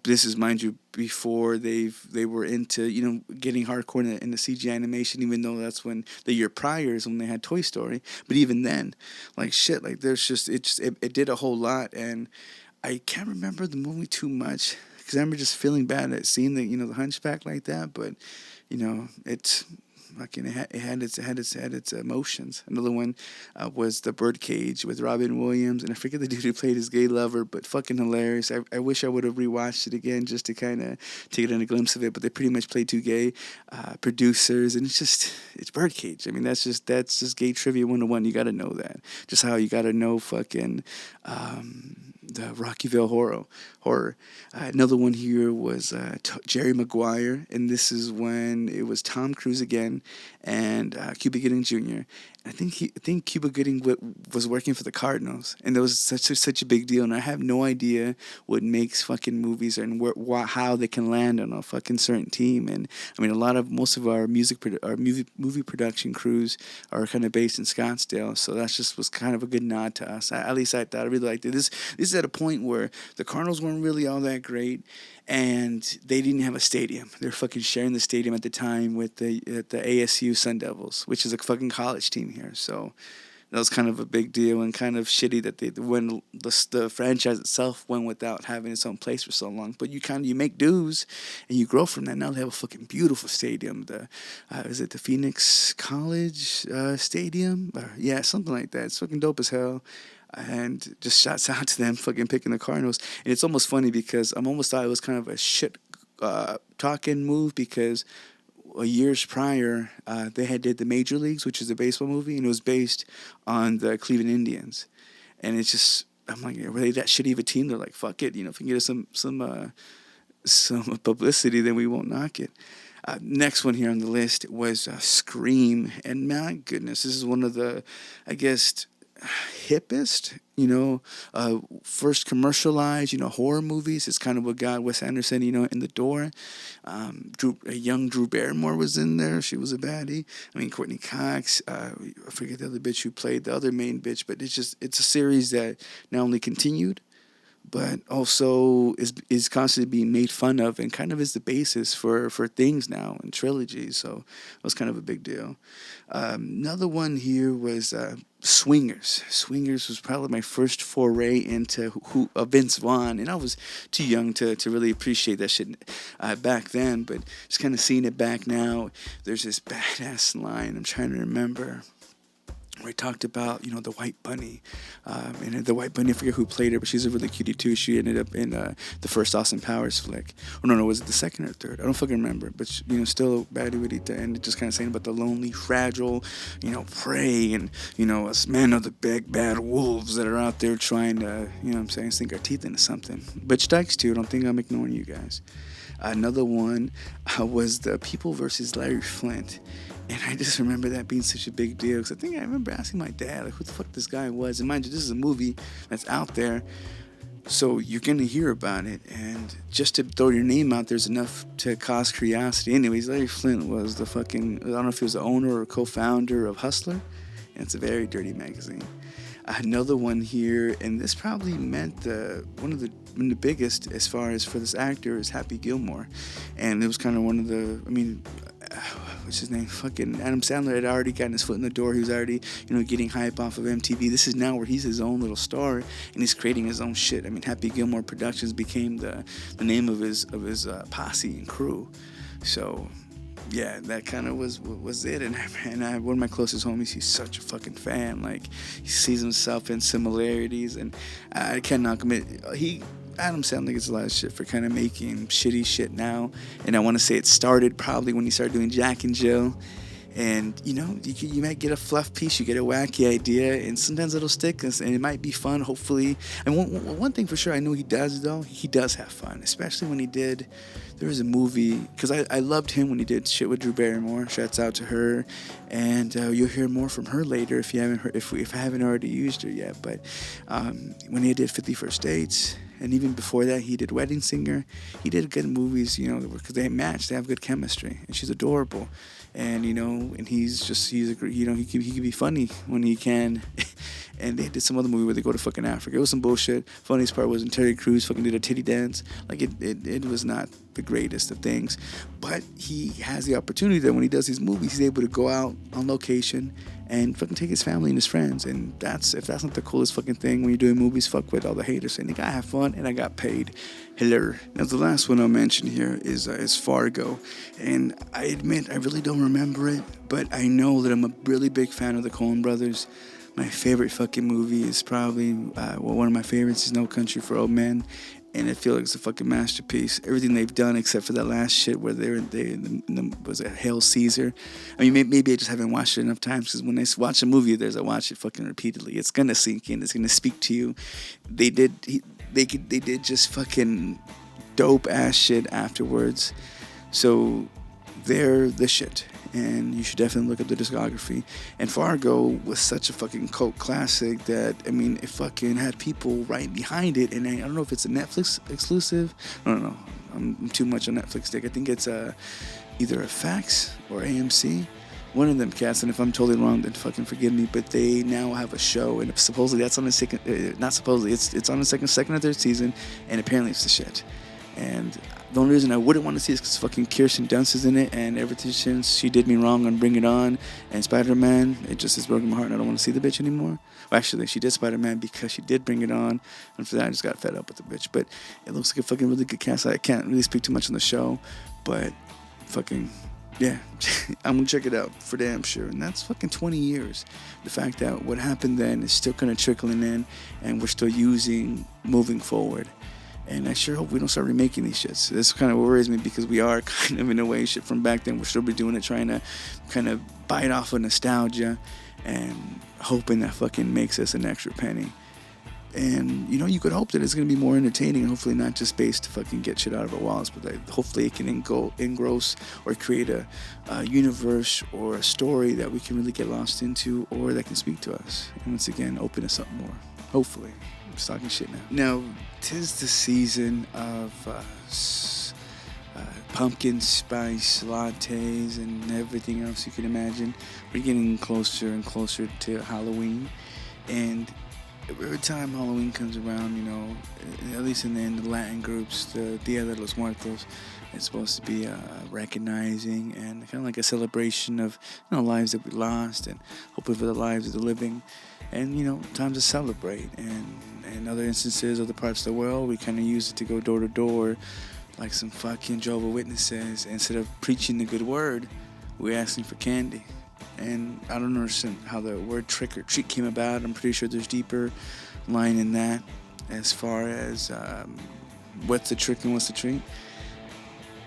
This is, mind you, before they were into getting hardcore in the CGI animation. Even though that's when the year prior is when they had Toy Story. But even then, it did a whole lot. And I can't remember the movie too much because I remember just feeling bad at seeing the Hunchback like that. But it's. It had its emotions. Another one was The Birdcage with Robin Williams, and I forget the dude who played his gay lover, but fucking hilarious. I wish I would have rewatched it again just to kind of take in a glimpse of it. But they pretty much played two gay producers, and it's Birdcage. I mean, that's just gay trivia 101. You got to know that. Just how you got to know fucking. The Rockyville horror. Another one here was Jerry Maguire, and this is when it was Tom Cruise again and Cuba Gooding Jr. And I think Cuba Gooding was working for the Cardinals, and that was such a big deal. And I have no idea what makes fucking movies and how they can land on a fucking certain team. And I mean, most of our movie production crews are kind of based in Scottsdale, so was kind of a good nod to us. At least I thought I really liked it. This is at a point where the Cardinals weren't really all that great, and they didn't have a stadium. They were fucking sharing the stadium at the time with the ASU Sun Devils, which is a fucking college team here. So That was kind of a big deal and kind of shitty that when the franchise itself went without having its own place for so long. But you make dues and you grow from that. Now they have a fucking beautiful stadium. Is it the Phoenix College Stadium? Yeah, something like that. It's fucking dope as hell. And just shouts out to them fucking picking the Cardinals. And it's almost funny because I almost thought it was kind of a shit talking move because years prior, they did the Major Leagues, which is a baseball movie, and it was based on the Cleveland Indians. And it's just, I'm like, were they that shitty of a team? They're like, fuck it, if you can get us some publicity, then we won't knock it. Next one here on the list was Scream, and my goodness, this is one of the, I guess, hippest, first commercialized, horror movies. It's kind of what got Wes Anderson, in the door. Young Drew Barrymore was in there. She was a baddie. I mean, Courtney Cox. I forget the other bitch who played the other main bitch, but it's a series that not only continued, but also is constantly being made fun of and kind of is the basis for things now and trilogies. So it was kind of a big deal. Another one here was Swingers. Swingers was probably my first foray into Vince Vaughn, and I was too young to really appreciate that shit back then, but just kind of seeing it back now. There's this badass line I'm trying to remember, where he talked about, the White Bunny. And the White Bunny, I forget who played her, but she's a really cutie too. She ended up in the first Austin Powers flick. Or no, was it the second or third? I don't fucking remember. But, still a baddie with it. And just kind of saying about the lonely, fragile, prey and, us men are the big, bad wolves that are out there trying to, sink our teeth into something. Bitch Dykes too. Don't think I'm ignoring you guys. Another one was the People versus Larry Flint. And I just remember that being such a big deal. Because I remember asking my dad, like, who the fuck this guy was. And mind you, this is a movie that's out there. So you're going to hear about it. And just to throw your name out there's enough to cause curiosity. Anyways, Larry Flint was the fucking, I don't know if he was the owner or co-founder of Hustler. And it's a very dirty magazine. Another one here, and this probably meant one of the biggest as far as for this actor is Happy Gilmore. And it was kind of one of the, what's his name? Fucking Adam Sandler had already gotten his foot in the door. He was already, getting hype off of MTV. This is now where he's his own little star and he's creating his own shit. Happy Gilmore Productions became the name of his posse and crew. So, yeah, that kind of was it. And one of my closest homies, he's such a fucking fan. Like, he sees himself in similarities, and I cannot commit. Adam Sandler gets a lot of shit for kind of making shitty shit now. And I want to say it started probably when he started doing Jack and Jill. And, you might get a fluff piece, you get a wacky idea, and sometimes it'll stick, and it might be fun, hopefully. And one thing for sure I know he does, though, he does have fun, especially when there was a movie, because I loved him when he did shit with Drew Barrymore. Shouts out to her, and you'll hear more from her later if you haven't heard, if I haven't already used her yet. But when he did 50 First Dates, and even before that, he did Wedding Singer. He did good movies, because they match. They have good chemistry, and she's adorable. And and he can be funny when he can. And they did some other movie where they go to fucking Africa. It was some bullshit. Funniest part was when Terry Crews fucking did a titty dance. Like it was not the greatest of things, but he has the opportunity that when he does these movies, he's able to go out on location and fucking take his family and his friends. And if that's not the coolest fucking thing when you're doing movies, fuck with all the haters saying, "Nigga, I have fun and I got paid." Hello. Now the last one I'll mention here is Fargo, and I admit I really don't remember it, but I know that I'm a really big fan of the Coen Brothers. My favorite fucking movie is probably one of my favorites is No Country for Old Men. And I feel like it's a fucking masterpiece. Everything they've done, except for that last shit where was it Hail Caesar? Maybe I just haven't watched it enough times, because when I watch a movie of theirs, I watch it fucking repeatedly. It's gonna sink in. It's gonna speak to you. They did just fucking dope ass shit afterwards. So they're the shit. And you should definitely look up the discography. And Fargo was such a fucking cult classic that, it fucking had people right behind it. And I don't know if it's a Netflix exclusive. I don't know. I'm too much on Netflix dick. I think it's either a FX or AMC. One of them cats, and if I'm totally wrong, then fucking forgive me. But they now have a show, and supposedly that's on the second. Not supposedly, it's on the second or third season, and apparently it's the shit. And The only reason I wouldn't want to see it is because fucking Kirsten Dunst is in it, and ever since she did me wrong on Bring It On and Spider-Man, it just has broken my heart and I don't want to see the bitch anymore. Well, actually, she did Spider-Man because she did Bring It On, and for that I just got fed up with the bitch. But it looks like a fucking really good cast. I can't really speak too much on the show, but fucking, yeah, I'm gonna check it out for damn sure. And that's fucking 20 years. The fact that what happened then is still kind of trickling in, and we're still moving forward. And I sure hope we don't start remaking these shits. This kind of worries me because we are kind of in a way shit from back then. We're still be doing it, trying to kind of bite off of nostalgia and hoping that fucking makes us an extra penny. And, you know, you could hope that it's going to be more entertaining and hopefully not just based to fucking get shit out of our wallets, but that hopefully it can engross or create a universe or a story that we can really get lost into or that can speak to us. And once again, open us up more. Hopefully. I'm just talking shit now. Now, 'tis the season of pumpkin spice lattes and everything else you can imagine. We're getting closer and closer to Halloween. And every time Halloween comes around, you know, at least in the Latin groups, the Dia de los Muertos, it's supposed to be recognizing and kind of like a celebration of, you know, lives that we lost and hoping for the lives of the living. And, you know, time to celebrate. And in other instances, other parts of the world, we kind of use it to go door to door like some fucking Jehovah's Witnesses. Instead of preaching the good word, we're asking for candy. And I don't understand how the word trick or treat came about. I'm pretty sure there's deeper line in that as far as what's the trick and what's the treat.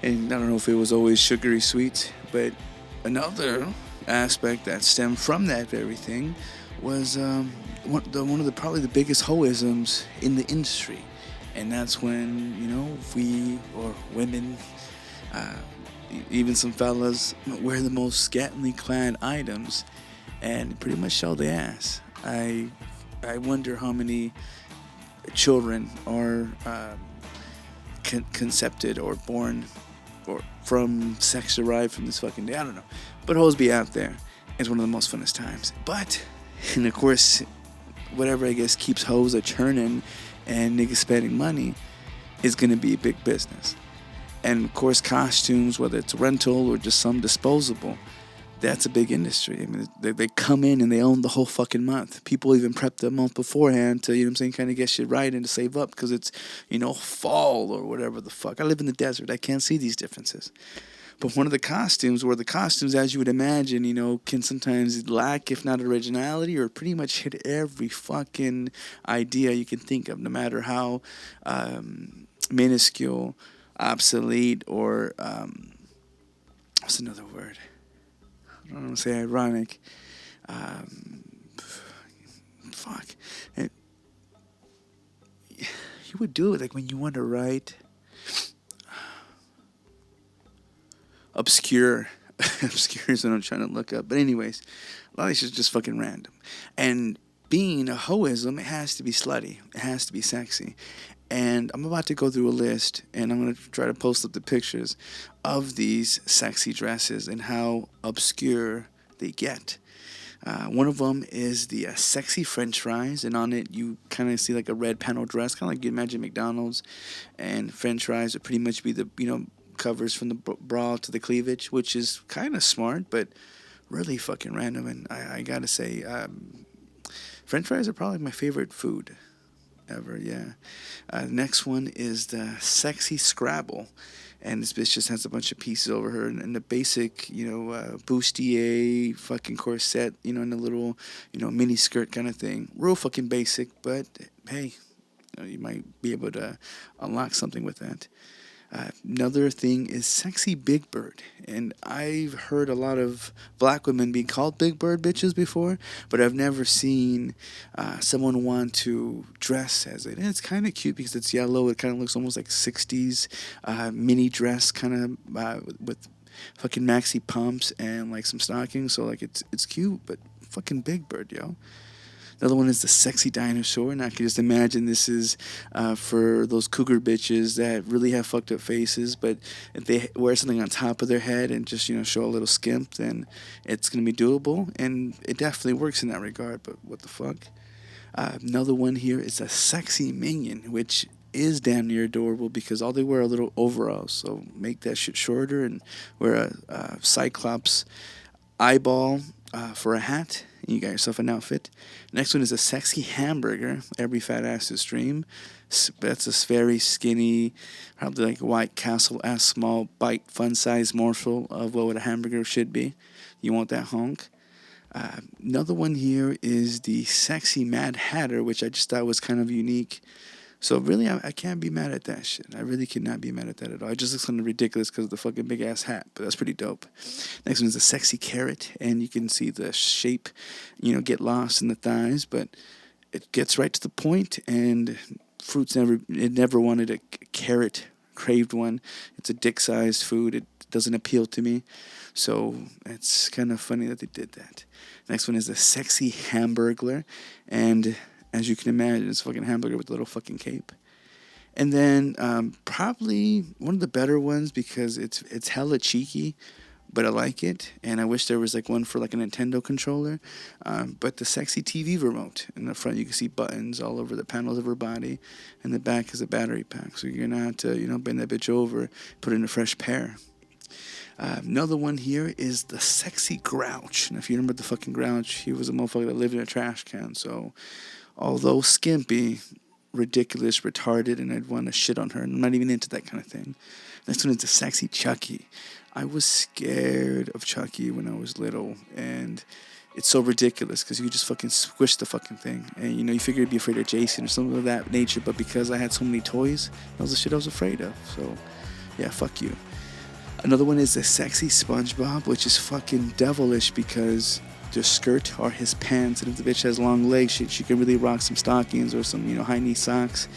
And I don't know if it was always sugary sweets, but another aspect that stemmed from that very thing was one of the probably the biggest hoisms in the industry. And that's when, you know, we or women, even some fellas, wear the most scantily clad items and pretty much show the ass. I wonder how many children are conceived or born or from sex derived from this fucking day. I don't know. But hoes be out there. It's one of the most funnest times. But, and of course, whatever I guess keeps hoes a churning and niggas spending money is going to be a big business. And of course, costumes, whether it's rental or just some disposable, that's a big industry. I mean, they come in and they own the whole fucking month. People even prep the month beforehand to, you know what I'm saying, kind of get shit right and to save up because it's, you know, fall or whatever the fuck. I live in the desert. I can't see these differences. But one of the costumes, as you would imagine, you know, can sometimes lack, if not originality, or pretty much hit every fucking idea you can think of, no matter how minuscule, obsolete, or what's another word? I don't want to say ironic. You would do it like when you want to write obscure. Obscure is what I'm trying to look up. But anyways, a lot of this is just fucking random. And being a hoism, it has to be slutty. It has to be sexy. And I'm about to go through a list, and I'm going to try to post up the pictures of these sexy dresses and how obscure they get. One of them is the sexy French fries, and on it you kind of see like a red panel dress, kind of like you imagine McDonald's. And French fries would pretty much be the, you know, covers from the bra to the cleavage, which is kind of smart, but really fucking random. And I gotta say, French fries are probably my favorite food ever, yeah. Next one is the sexy Scrabble. And this bitch just has a bunch of pieces over her and the basic, you know, bustier fucking corset, you know, and a little, you know, mini skirt kind of thing. Real fucking basic, but hey, you know, you might be able to unlock something with that. Another thing is sexy Big Bird. And I've heard a lot of black women being called Big Bird bitches before, but I've never seen someone want to dress as it. And it's kind of cute because it's yellow. It kind of looks almost like 60s mini dress kind of with fucking maxi pumps and like some stockings. So like it's cute, but fucking Big Bird, yo. The other one is the sexy dinosaur, and I can just imagine this is for those cougar bitches that really have fucked up faces, but if they wear something on top of their head and just, you know, show a little skimp, then it's going to be doable, and it definitely works in that regard, but what the fuck? Another one here is a sexy minion, which is damn near adorable because all they wear are little overalls. So make that shit shorter and wear a Cyclops eyeball for a hat. And you got yourself an outfit. Next one is a sexy hamburger. Every fat ass's dream. That's a very skinny, probably like a White Castle-ass small bite, fun-sized morsel of what a hamburger should be. You want that honk. Another one here is the sexy Mad Hatter, which I just thought was kind of unique. So really, I can't be mad at that shit. I really cannot be mad at that at all. It just looks kind of ridiculous because of the fucking big-ass hat, but that's pretty dope. Next one is a sexy carrot, and you can see the shape, get lost in the thighs, but it gets right to the point, and it never wanted a carrot, craved one. It's a dick-sized food. It doesn't appeal to me, so it's kind of funny that they did that. Next one is a sexy hamburglar, and as you can imagine, it's a fucking hamburger with a little fucking cape. And then probably one of the better ones because it's hella cheeky, but I like it. And I wish there was like one for like a Nintendo controller. But the sexy TV remote. In the front you can see buttons all over the panels of her body. And the back is a battery pack. So you're going to have to, bend that bitch over, put in a fresh pair. Another one here is the sexy Grouch. And if you remember the fucking Grouch, he was a motherfucker that lived in a trash can. So although skimpy, ridiculous, retarded, and I'd want to shit on her. I'm not even into that kind of thing. Next one is the sexy Chucky. I was scared of Chucky when I was little, and it's so ridiculous because you just fucking squish the fucking thing. And, you figure you'd be afraid of Jason or something of that nature, but because I had so many toys, that was the shit I was afraid of. So, yeah, fuck you. Another one is the sexy SpongeBob, which is fucking devilish because the skirt or his pants, and if the bitch has long legs, she can really rock some stockings or some, high knee socks.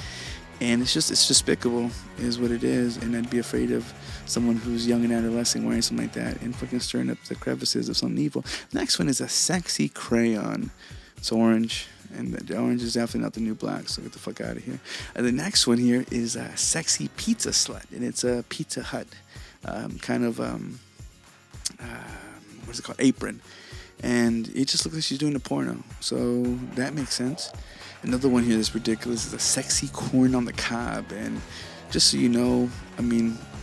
And it's despicable, is what it is. And I'd be afraid of someone who's young and adolescent wearing something like that and fucking stirring up the crevices of something evil. Next one is a sexy crayon. It's orange, and the orange is definitely not the new black, so get the fuck out of here. And the next one here is a sexy pizza slut, and it's a Pizza Hut what's it called, apron. And it just looks like she's doing a porno. So that makes sense. Another one here that's ridiculous is a sexy corn on the cob. And just so you know,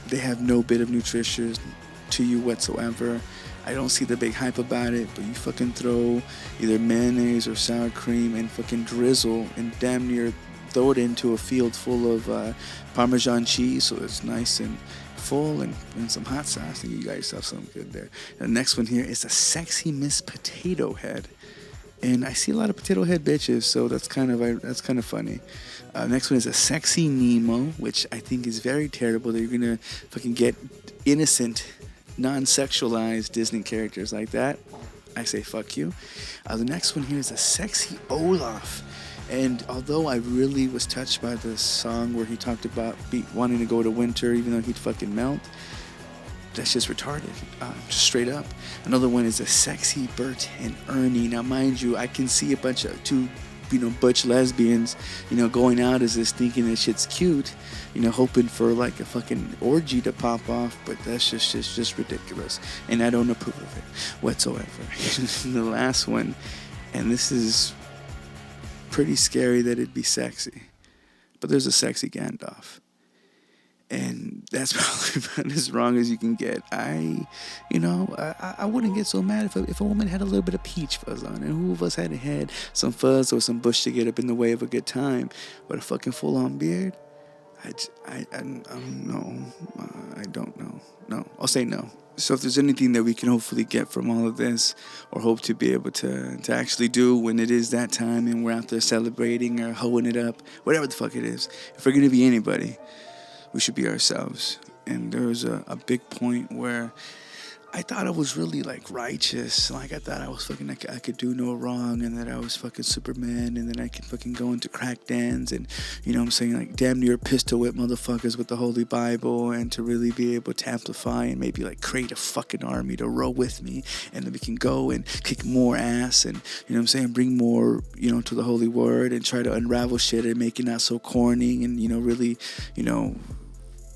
they have no bit of nutrition to you whatsoever. I don't see the big hype about it, but you fucking throw either mayonnaise or sour cream and fucking drizzle and damn near throw it into a field full of Parmesan cheese so it's nice and full and some hot sauce, and you got yourself something good there. The next one here is a sexy Miss Potato Head, and I see a lot of potato head bitches, so that's kind of funny. Next one is a sexy Nemo, which I think is very terrible that you're gonna fucking get innocent, non-sexualized Disney characters like that. I say fuck you. The next one here is a sexy Olaf. And although I really was touched by the song where he talked about wanting to go to winter even though he'd fucking melt, that's just retarded, just straight up. Another one is a sexy Bert and Ernie. Now, mind you, I can see a bunch of two, butch lesbians, going out as this thinking that shit's cute, hoping for like a fucking orgy to pop off, but that's just ridiculous, and I don't approve of it whatsoever. The last one, and this is pretty scary that it'd be sexy, but there's a sexy Gandalf, and that's probably about as wrong as you can get. I wouldn't get so mad if a woman had a little bit of peach fuzz on, and who of us hadn't had some fuzz or some bush to get up in the way of a good time, but a fucking full-on beard, I don't know. No, I'll say no. So if there's anything that we can hopefully get from all of this, or hope to be able to actually do when it is that time and we're out there celebrating or hoeing it up, whatever the fuck it is, if we're going to be anybody, we should be ourselves. And there was a big point where I thought I was really like righteous. Like I thought I was fucking, I could do no wrong, and that I was fucking Superman, and then I could fucking go into crack dens and, like damn near pistol whip motherfuckers with the Holy Bible, and to really be able to amplify and maybe like create a fucking army to row with me, and then we can go and kick more ass and, bring more, to the Holy Word and try to unravel shit and make it not so corny and, really,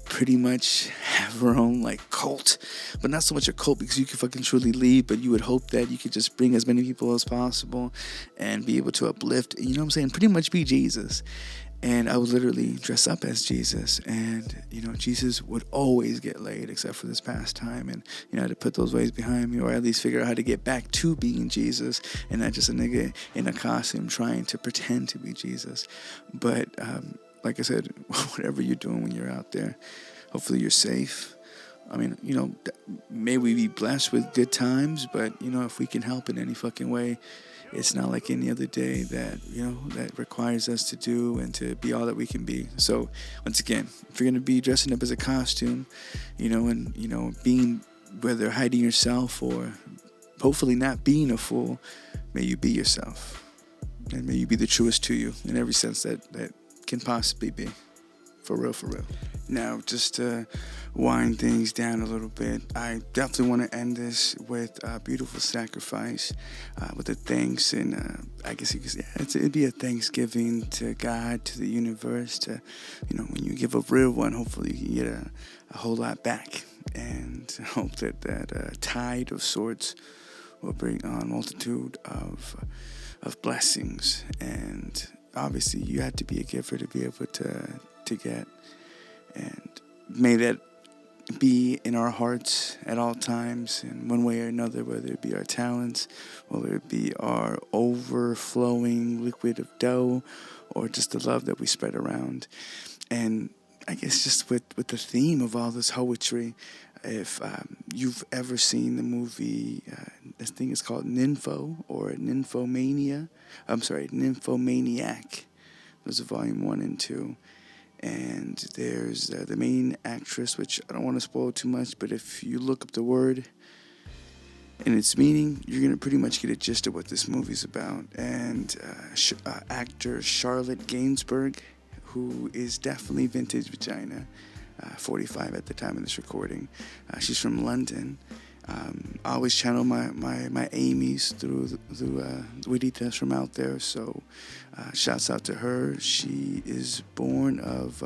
pretty much have our own like cult, but not so much a cult because you can fucking truly lead, but you would hope that you could just bring as many people as possible and be able to uplift, pretty much be Jesus. And I would literally dress up as Jesus, and Jesus would always get laid except for this past time, and I had to put those ways behind me, or at least figure out how to get back to being Jesus and not just a nigga in a costume trying to pretend to be Jesus. But like I said, whatever you're doing when you're out there, hopefully you're safe. I mean, may we be blessed with good times, but if we can help in any fucking way, it's not like any other day that, that requires us to do and to be all that we can be. So, once again, if you're going to be dressing up as a costume, and, being, whether hiding yourself or hopefully not being a fool, may you be yourself. And may you be the truest to you in every sense that can possibly be. For real, for real. Now, just to wind things down a little bit, I definitely want to end this with a beautiful sacrifice, with a thanks, and I guess you could say it'd be a thanksgiving to God, to the universe, to, when you give a real one, hopefully you get a whole lot back, and hope that tide of sorts will bring on a multitude of blessings. And obviously you have to be a giver to be able to get, and may that be in our hearts at all times in one way or another, whether it be our talents, whether it be our overflowing liquid of dough, or just the love that we spread around. And I guess just with the theme of all this poetry, if you've ever seen the movie, this thing is called Nympho, or Nymphomaniac. There's a volume 1 and 2. And there's the main actress, which I don't want to spoil too much, but if you look up the word and its meaning, you're going to pretty much get a gist of what this movie's about. And actor Charlotte Gainsbourg, who is definitely vintage vagina, 45 at the time of this recording. She's from London. I always channel my Amy's through Wiritas from out there, so shouts out to her. She is born of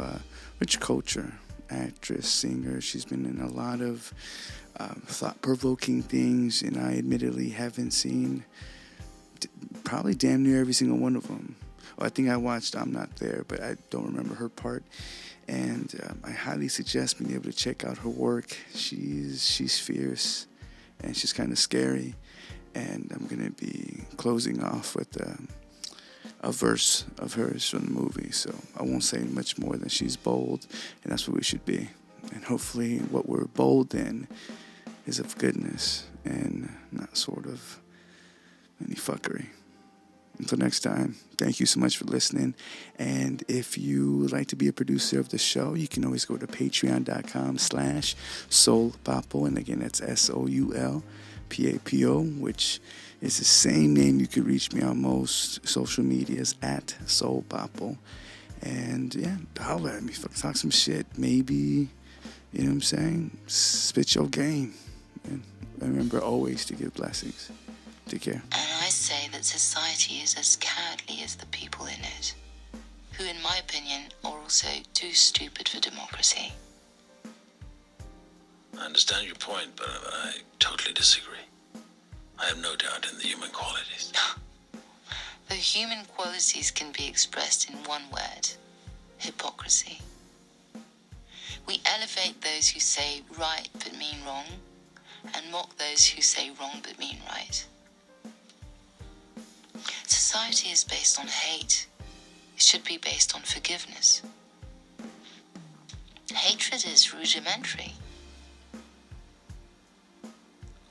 rich culture, actress, singer. She's been in a lot of thought-provoking things, and I admittedly haven't seen probably damn near every single one of them. I think I watched I'm Not There, but I don't remember her part. And I highly suggest being able to check out her work. She's fierce, and she's kind of scary. And I'm going to be closing off with a verse of hers from the movie. So I won't say much more than she's bold, and that's what we should be. And hopefully what we're bold in is of goodness and not sort of any fuckery. Until next time, thank you so much for listening. And if you would like to be a producer of the show, you can always go to patreon.com/SoulPapo. And again, that's SoulPapo, which is the same name. You can reach me on most social medias at SoulPapo. And yeah, holler at me, talk some shit. Maybe, you know what I'm saying? Spit your game. And remember always to give blessings. Take care. And I say that society is as cowardly as the people in it, who, in my opinion, are also too stupid for democracy. I understand your point, but I totally disagree. I have no doubt in the human qualities. The human qualities can be expressed in one word: hypocrisy. We elevate those who say right but mean wrong, and mock those who say wrong but mean right. Society is based on hate. It should be based on forgiveness. Hatred is rudimentary.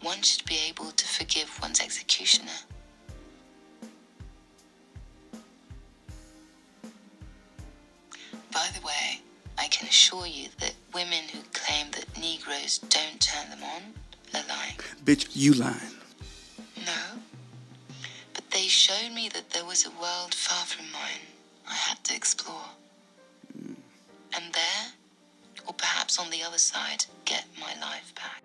One should be able to forgive one's executioner. By the way, I can assure you that women who claim that Negroes don't turn them on are lying. Bitch, you lying. No. But they showed me that there was a world far from mine I had to explore. And there, or perhaps on the other side, get my life back.